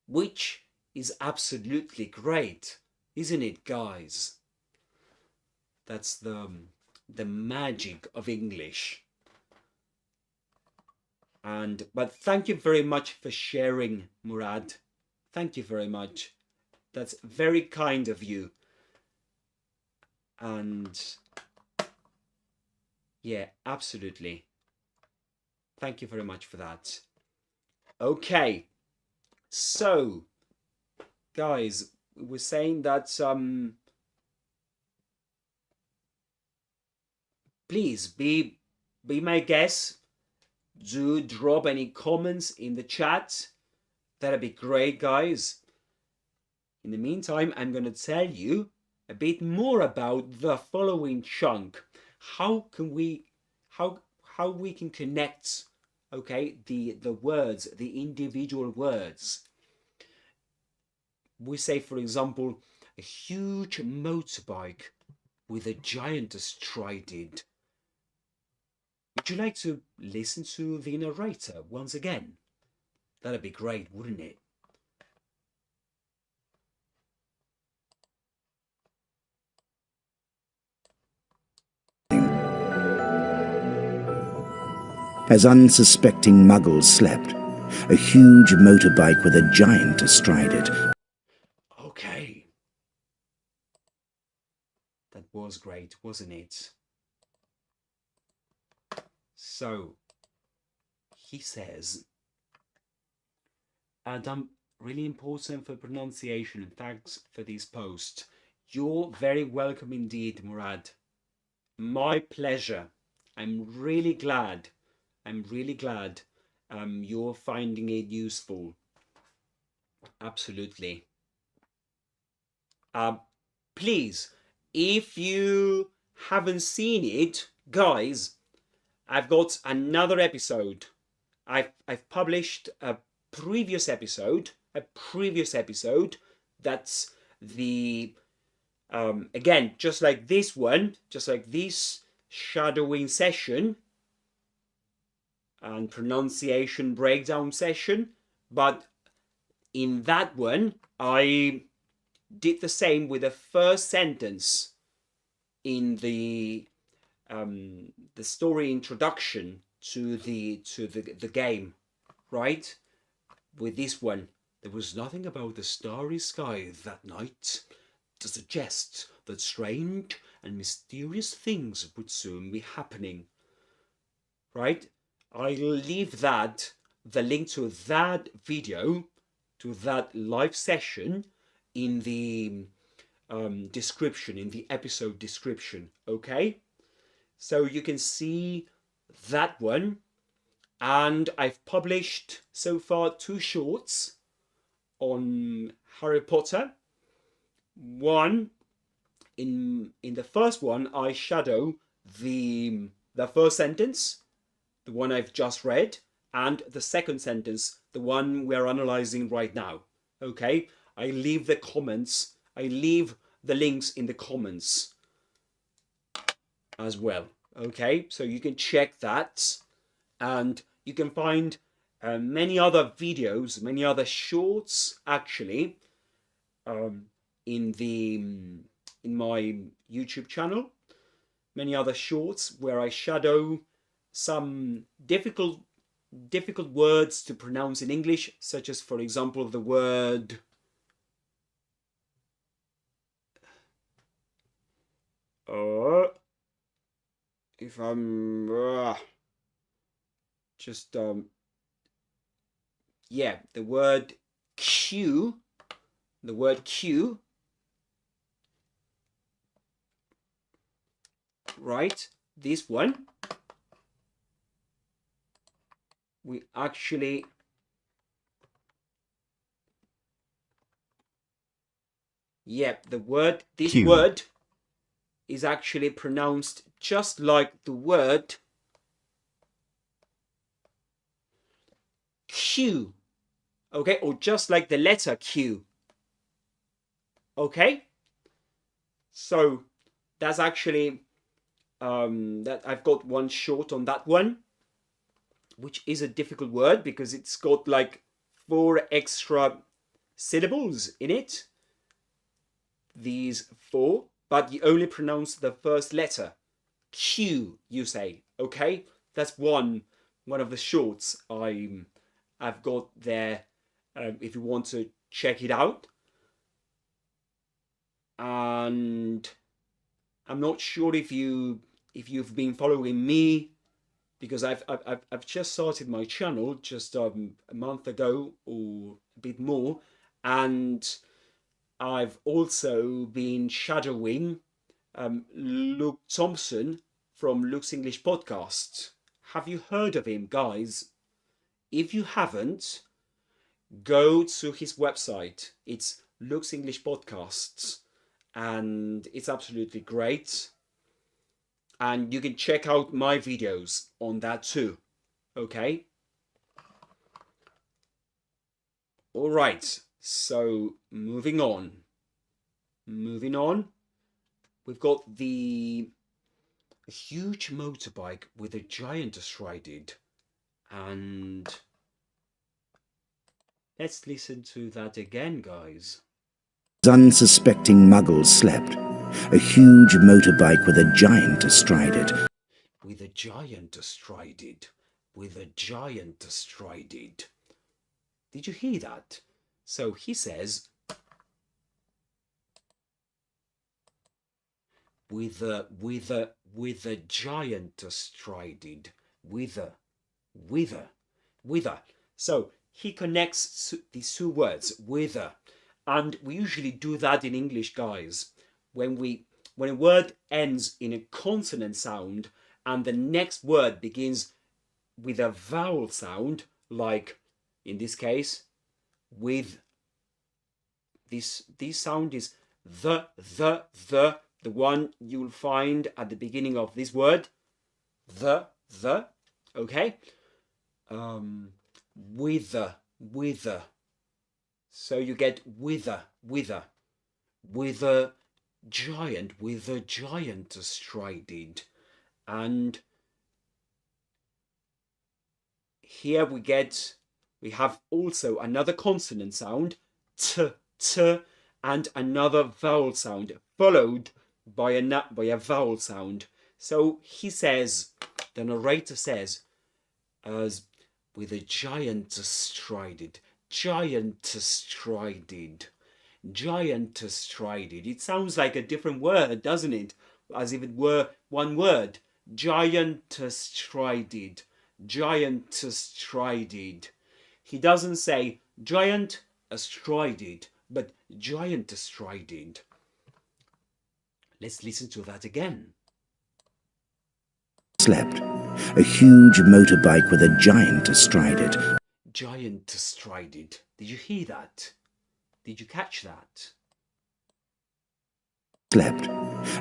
which is absolutely great, isn't it, guys? That's the magic of English. But thank you very much for sharing, Murad. Thank you very much. That's very kind of you. And yeah, absolutely. Thank you very much for that. Okay. So, guys, we were saying that please be my guest. Do drop any comments in the chat. That'd be great, guys. In the meantime, I'm going to tell you a bit more about the following chunk. How we can connect, okay, the words, the individual words. We say, for example, a huge motorbike with a giant astride. Would you like to listen to the narrator once again? That'd be great, wouldn't it? As unsuspecting Muggles slept, a huge motorbike with a giant astride it. Okay. That was great, wasn't it? So, he says, and I'm really important for pronunciation, and thanks for this post. You're very welcome indeed, Murad. My pleasure. I'm really glad you're finding it useful. Absolutely. Please, if you haven't seen it, guys, I've got another episode. I've published a previous episode. That's the again, just like this one, just like this shadowing session and pronunciation breakdown session, but in that one I did the same with the first sentence in the story introduction to the game, right? With this one, there was nothing about the starry sky that night to suggest that strange and mysterious things would soon be happening, right? I'll leave the link to that video, to that live session in the description, in the episode description, okay? So you can see that one. And I've published so far 2 shorts on Harry Potter. One, in the first one, I shadow the first sentence, the one I've just read, and the second sentence, the one we're analyzing right now. Okay, I leave the comments, I leave the links in the comments as well. Okay, so you can check that, and you can find many other videos, many other shorts actually in my YouTube channel. Many other shorts where I shadow some difficult words to pronounce in English, such as, for example, the word if I'm just yeah, the word Q, right? This one, we actually this Q. word is actually pronounced just like the word Q. Okay, or just like the letter Q. Okay, so that's actually that I've got one short on that one, which is a difficult word because it's got like 4 extra syllables in it. These 4, but you only pronounce the first letter. Q, you say. Okay, that's one of the shorts I've got there. If you want to check it out. And I'm not sure if you've been following me, because I've just started my channel just a month ago or a bit more, and I've also been shadowing Luke Thompson from Luke's English Podcast. Have you heard of him, guys? If you haven't, go to his website. It's Luke's English Podcasts, and it's absolutely great. And you can check out my videos on that too. Okay? All right. So moving on. We've got a huge motorbike with a giant astride it. And let's listen to that again, guys. Unsuspecting Muggles slept. A huge motorbike with a giant astride it. With a giant astride it. With a giant astride it. Did you hear that? So he says, with a giant astride it. With a. So he connects these two words, with a. And we usually do that in English, guys. When a word ends in a consonant sound and the next word begins with a vowel sound, like in this case, with this sound is the one you'll find at the beginning of this word, the, okay? With a. So you get with a giant astride it. And here we have also another consonant sound, t, and another vowel sound, followed by a vowel sound. So he says, the narrator says, as with a giant astride it. Giant astride it. It sounds like a different word, doesn't it? As if it were one word. Giant astride it. He doesn't say giant astride it, but giant astride it. Let's listen to that again. Slept. A huge motorbike with a giant astride it. Giant astride it. Did you hear that? Did you catch that? Slept.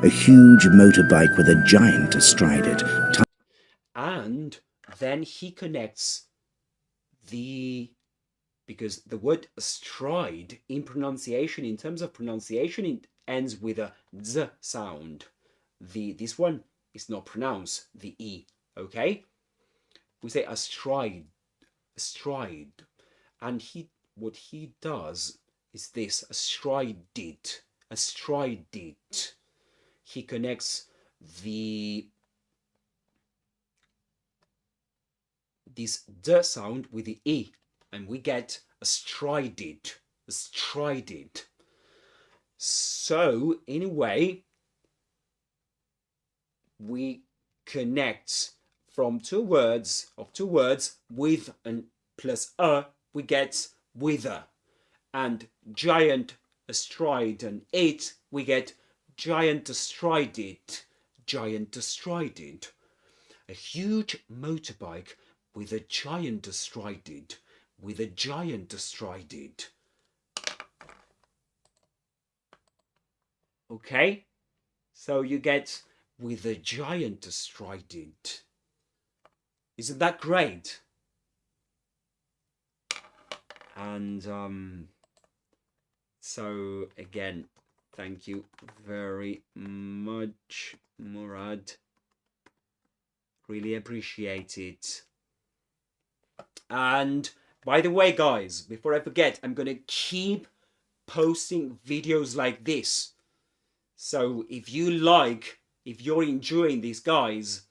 A huge motorbike with a giant astride it. And then he connects because the word astride in pronunciation, in terms of pronunciation, it ends with a z sound. This one is not pronounced, the E, okay? We say astride. And what he does is this, astride it. He connects this d sound with the E, and we get astride it. So in a way, we connect from two words with and plus a, we get wither. And giant astride and it, we get giant astride it. A huge motorbike with a giant astride it. Okay, so you get with a giant astride it. Isn't that great? And so again, thank you very much, Murad. Really appreciate it. And by the way, guys, before I forget, I'm gonna keep posting videos like this. So if you're enjoying these, guys,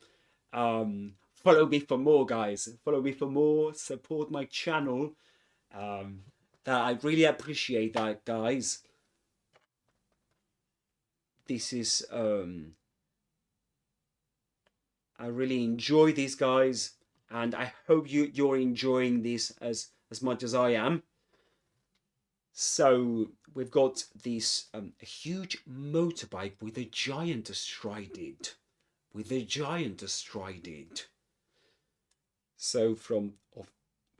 follow me for more, guys. Follow me for more. Support my channel. That I really appreciate that, guys. This is I really enjoy these, guys, and I hope you're enjoying this as much as I am. So we've got this a huge motorbike with a giant astride it. So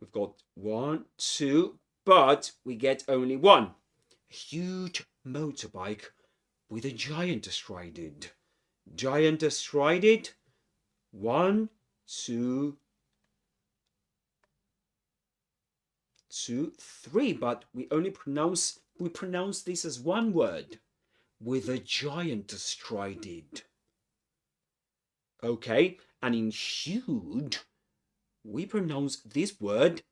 we've got 1, 2, but we get only one. A huge motorbike with a giant astride it. 1, 2, 2, 3, but we pronounce this as one word, with a giant astride it. Okay, and in huge, we pronounce this word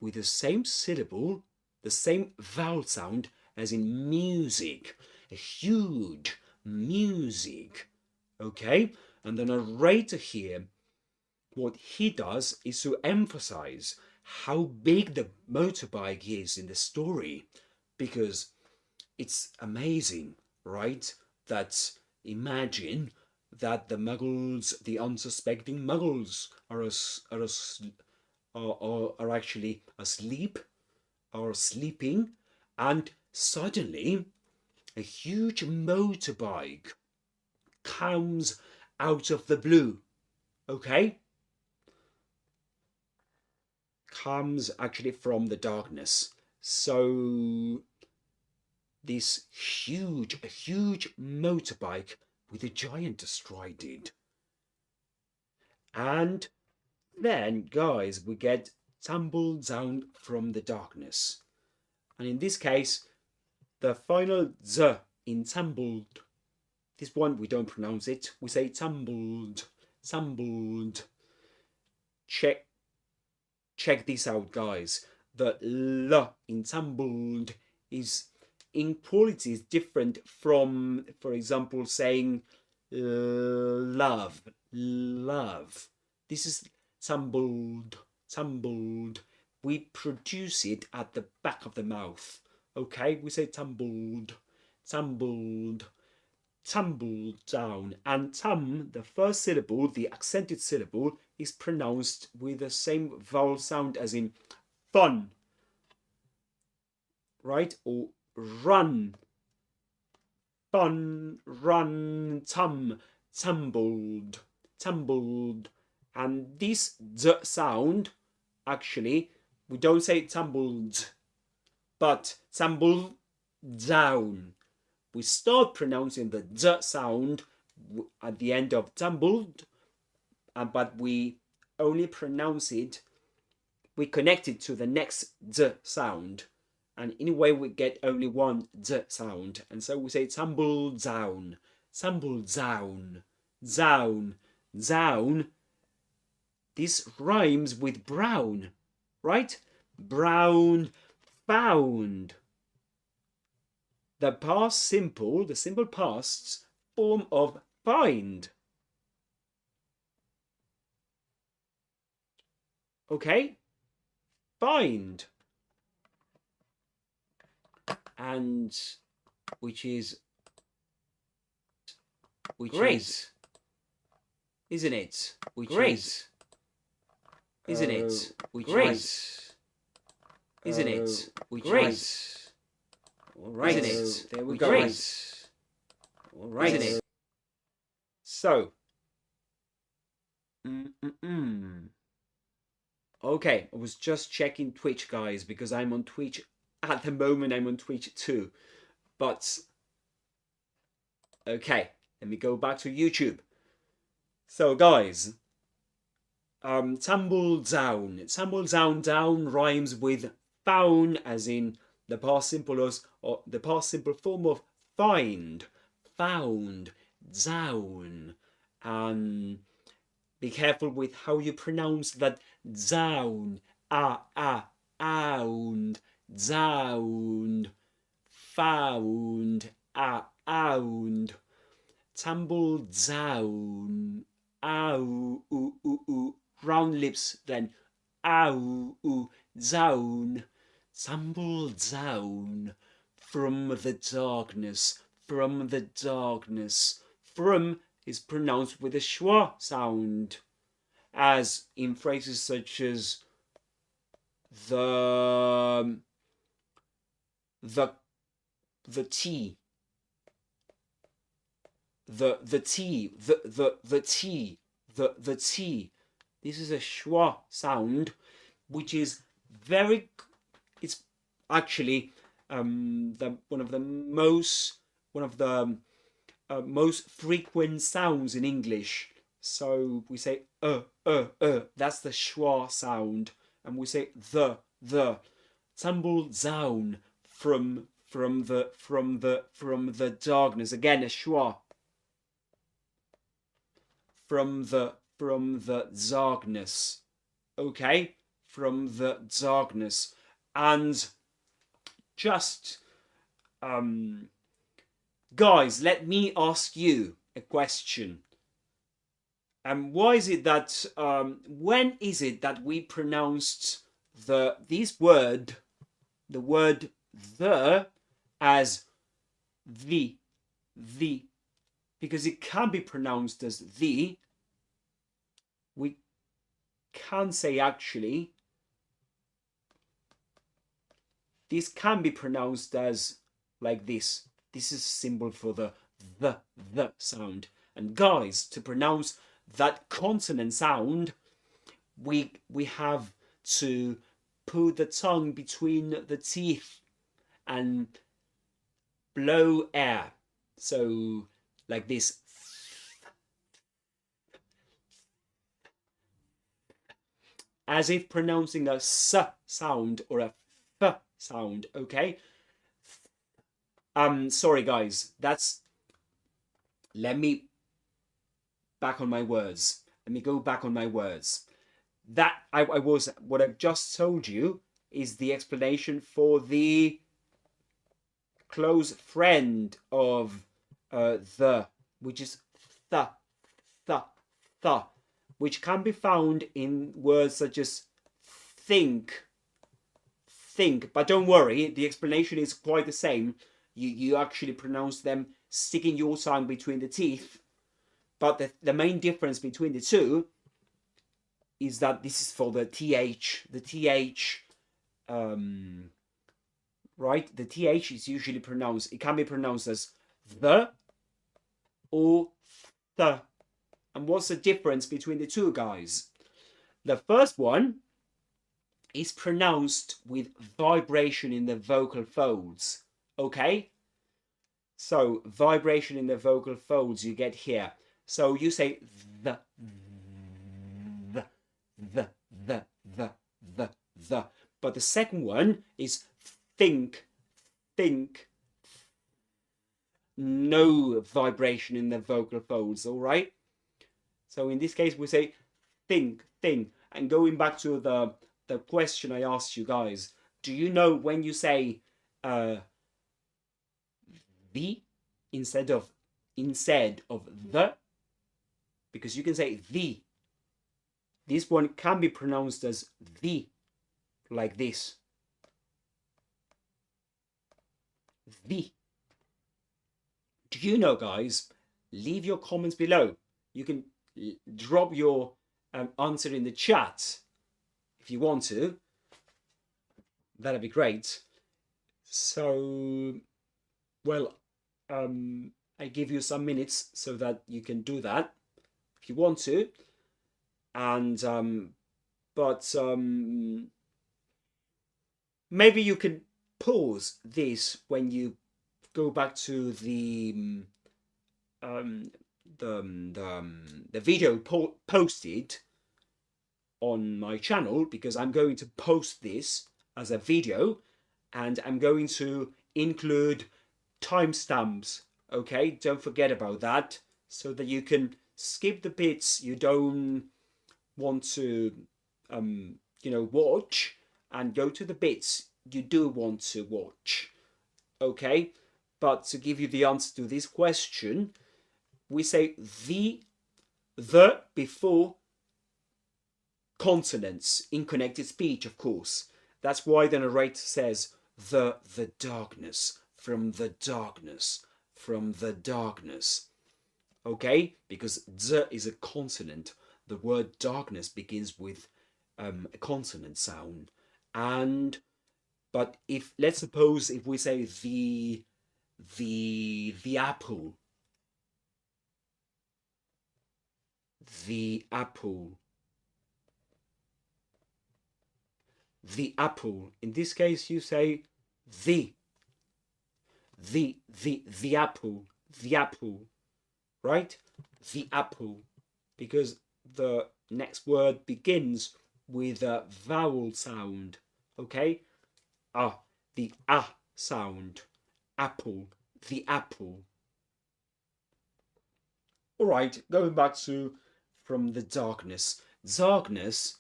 with the same syllable, the same vowel sound as in music. A huge music. Okay, and the narrator here, what he does is to emphasize how big the motorbike is in the story, because it's amazing, right? That imagine that the Muggles, the unsuspecting Muggles, are actually asleep, or sleeping, and suddenly a huge motorbike comes out of the blue. Okay? Comes actually from the darkness. So this huge motorbike with a giant astride it. And then, guys, we get tumbled down from the darkness. And in this case, the final z in tumbled, this one we don't pronounce it. We say tumbled. Check this out, guys. The l in tumbled is in quality is different from, for example, saying love. This is tumbled. We produce it at the back of the mouth. Okay, we say tumbled down, and the first syllable, the accented syllable, is pronounced with the same vowel sound as in fun, right? Or run, fun, run, tumbled, and this d sound, actually, we don't say tumbled, but tumbled down. We start pronouncing the d sound at the end of tumbled, but we only pronounce it, we connect it to the next d sound, and in a way we get only one d sound, and so we say tumble down. This rhymes with brown, right? Brown found. The past simple, the simple past form of find. Okay? Find. And which is great. Isn't it? Great. Isn't it? Great. Isn't it? Great. All right, isn't it? There we go. Great. All right, isn't it? So, okay, I was just checking Twitch, guys, because I'm on Twitch at the moment. I'm on Twitch too, but okay, let me go back to YouTube. So, guys, tumble down. Tumble down, down rhymes with found, as in the past simple or the past simple form of find, found, down. Be careful with how you pronounce that down, ound, down, found, ound, tumble down, round lips, then down, tumble down from the darkness, from the darkness. From is pronounced with a schwa sound, as in phrases such as the tea, the tea, the tea. This is a schwa sound, which is it's actually one of the most frequent sounds in English. So we say that's the schwa sound, and we say the tumble down from the darkness. Again, a schwa. From the darkness. Okay, from the darkness. And just guys, let me ask you a question. Why is it that when is it that we pronounced the word the as the? Because it can be pronounced as the. We can say actually this can be pronounced as like this. This is a symbol for the sound. And guys, to pronounce that consonant sound, we have to put the tongue between the teeth and blow air. So like this. As if pronouncing a s sound or a f sound, okay? Sorry guys, let me back on my words. Let me go back on my words. What I've just told you is the explanation for the close friend of the, which is the, which can be found in words such as think. But don't worry, the explanation is quite the same. You actually pronounce them sticking your tongue between the teeth. But the main difference between the two is that this is for the th. The th, right? The th is usually pronounced, it can be pronounced as the or the. And what's the difference between the two, guys? The first one is pronounced with vibration in the vocal folds. Okay? So vibration in the vocal folds you get here. So you say the. But the second one is think. No vibration in the vocal folds, all right? So in this case, we say think. And going back to the question I asked you guys, do you know when you say the instead of the? Because you can say the. This one can be pronounced as the, like this. The. Do you know, guys? Leave your comments below. You can drop your answer in the chat if you want to. That'd be great. So, well, I give you some minutes so that you can do that if you want to. And maybe you can pause this when you go back to the video posted, on my channel, because I'm going to post this as a video and I'm going to include timestamps. Okay, don't forget about that, so that you can skip the bits you don't want to watch and go to the bits you do want to watch. Okay, but to give you the answer to this question, we say the before consonants in connected speech, of course. That's why the narrator says the darkness, from the darkness, from the darkness. Okay, because z is a consonant. The word darkness begins with a consonant sound. But if, let's suppose, if we say the apple, the apple, the apple, in this case you say the apple, the apple, right? The apple, because the next word begins with a vowel sound. Okay, the sound, apple, the apple. All right, going back to from the darkness. Darkness,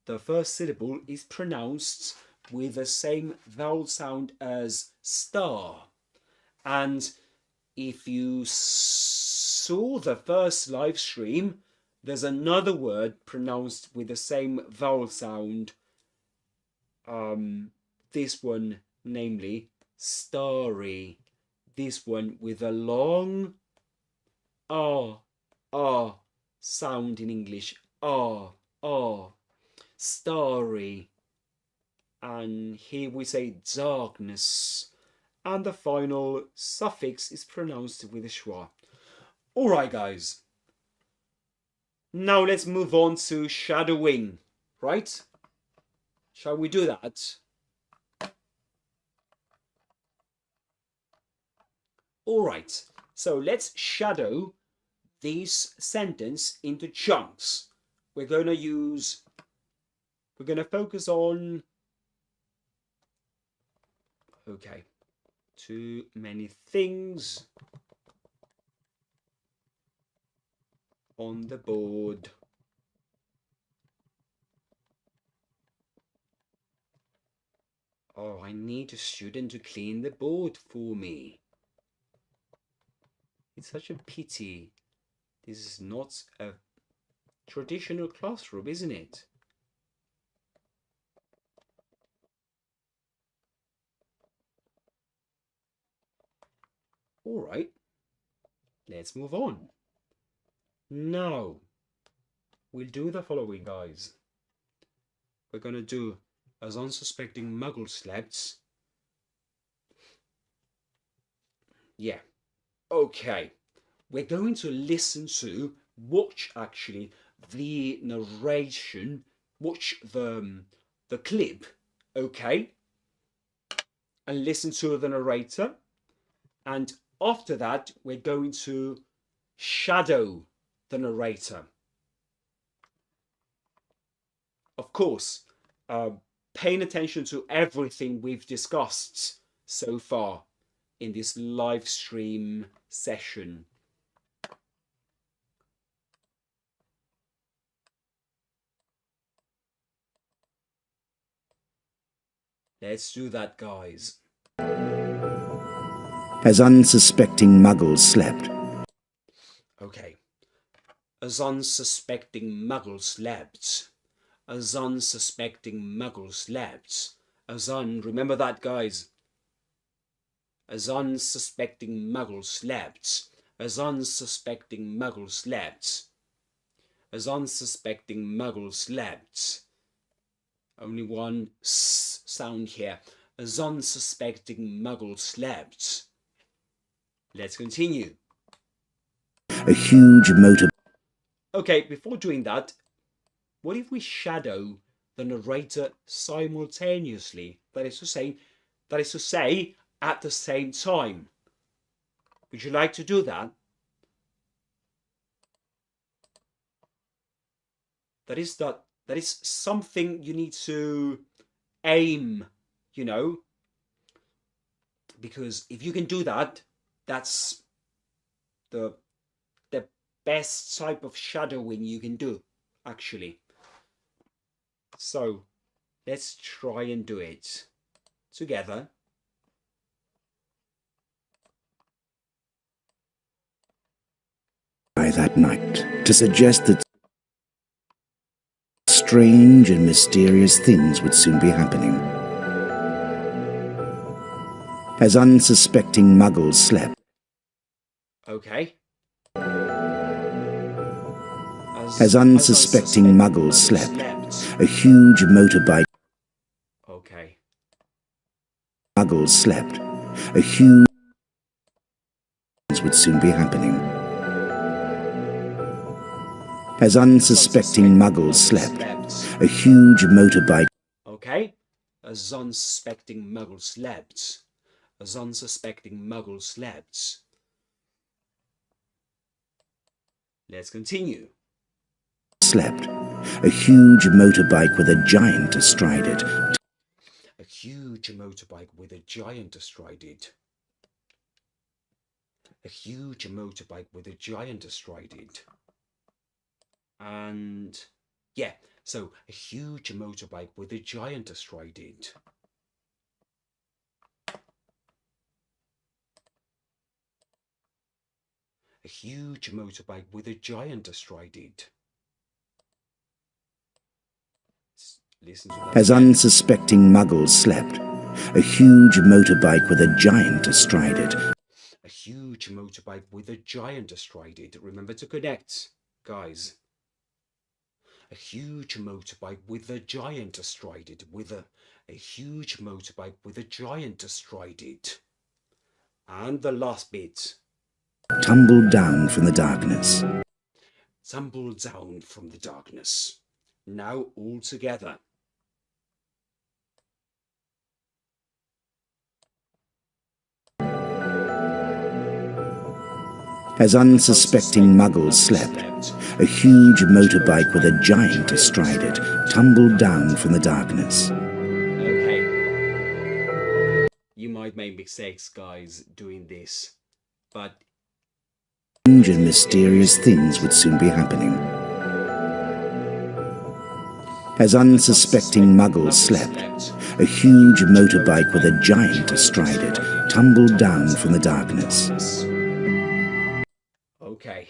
the first syllable is pronounced with the same vowel sound as star. And if you saw the first live stream, there's another word pronounced with the same vowel sound. This one, namely, starry. This one with a long sound in English. Starry. And here we say darkness. And the final suffix is pronounced with a schwa. Alright, guys. Now let's move on to shadowing, right? Shall we do that? Alright, so let's shadow this sentence into chunks. We're going to focus on, okay, too many things on the board. Oh, I need a student to clean the board for me. It's such a pity. This is not a traditional classroom, isn't it? All right, let's move on. Now, we'll do the following, guys. We're going to do as unsuspecting Muggle slept. Yeah. Okay. We're going to listen to, watch actually, the narration, watch the clip, okay? And listen to the narrator. And after that, we're going to shadow the narrator. Of course, paying attention to everything we've discussed so far in this live stream session. Let's do that, guys. As unsuspecting Muggles slept. Okay. As unsuspecting Muggles slept. As unsuspecting Muggles slept. Remember that, guys. As unsuspecting Muggles slept. As unsuspecting Muggles slept. As unsuspecting Muggles slept. Only one s sound here. As unsuspecting Muggles slept. Let's continue. A huge motor. Okay, before doing that, what if we shadow the narrator simultaneously? That is to say, at the same time. Would you like to do that? That That is something you need to aim, you know, because if you can do that, that's the best type of shadowing you can do, actually. So let's try and do it together. By that night, to suggest that strange and mysterious things would soon be happening. As unsuspecting Muggles slept. Okay. As unsuspecting Muggles slept, a huge motorbike. Okay. Muggles slept, a huge would soon be happening. As unsuspecting Muggles slept, a huge motorbike. Okay. As unsuspecting Muggles slept. As unsuspecting Muggles slept. Let's continue. Slept, a huge motorbike with a giant astride it. A huge motorbike with a giant astride it. A huge motorbike with a giant astride it. And yeah, so a huge motorbike with a giant astride it. A huge motorbike with a giant astride it. Listen to that. As unsuspecting Muggles slept, a huge motorbike with a giant astride it. A huge motorbike with a giant astride it. Remember to connect, guys. A huge motorbike with a giant astride it. With a huge motorbike with a giant astride it. And the last bit. Tumbled down from the darkness. Tumbled down from the darkness. Now all together. As unsuspecting Muggles slept, a huge motorbike with a giant astride it tumbled down from the darkness. Okay. You might make mistakes, guys, doing this, but Strange and mysterious things would soon be happening. As unsuspecting Muggles slept, a huge motorbike with a giant astride it tumbled down from the darkness. Okay.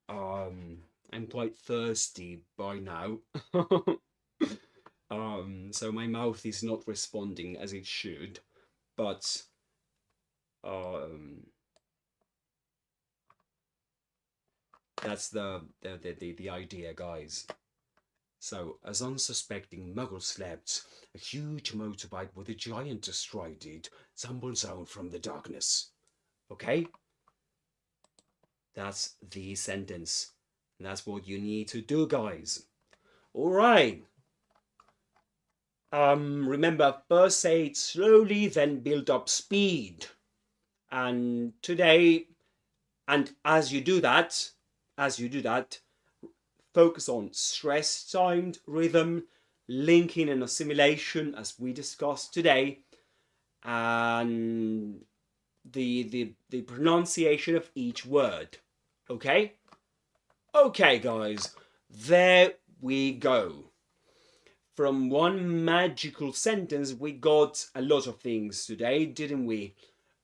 I'm quite thirsty by now. So my mouth is not responding as it should, but that's the idea, guys. So, as unsuspecting Muggle slept, a huge motorbike with a giant astride it tumbles out from the darkness. Okay? That's the sentence. And that's what you need to do, guys. Alright. Remember, first say it slowly, then build up speed. And today, and as you do that, focus on stress-timed rhythm, linking and assimilation, as we discussed today, and the pronunciation of each word. Okay? Okay, guys, there we go. From one magical sentence, we got a lot of things today, didn't we?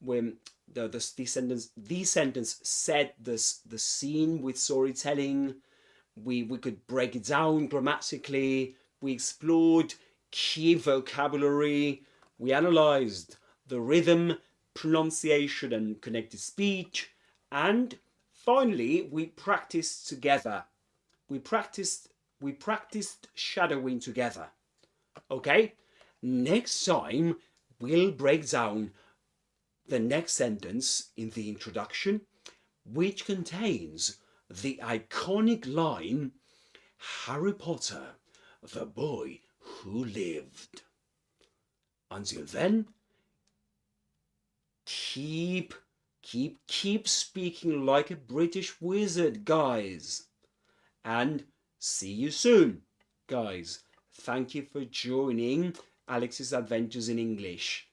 When the sentence set the scene with storytelling. We could break it down grammatically. We explored key vocabulary. We analyzed the rhythm, pronunciation, and connected speech. And finally, we practiced together. We practiced shadowing together. Okay? Next time, we'll break down the next sentence in the introduction, which contains the iconic line, Harry Potter, the boy who lived. Until then, keep speaking like a British wizard, guys. And see you soon. guys, thank you for joining Alex's Adventures in English.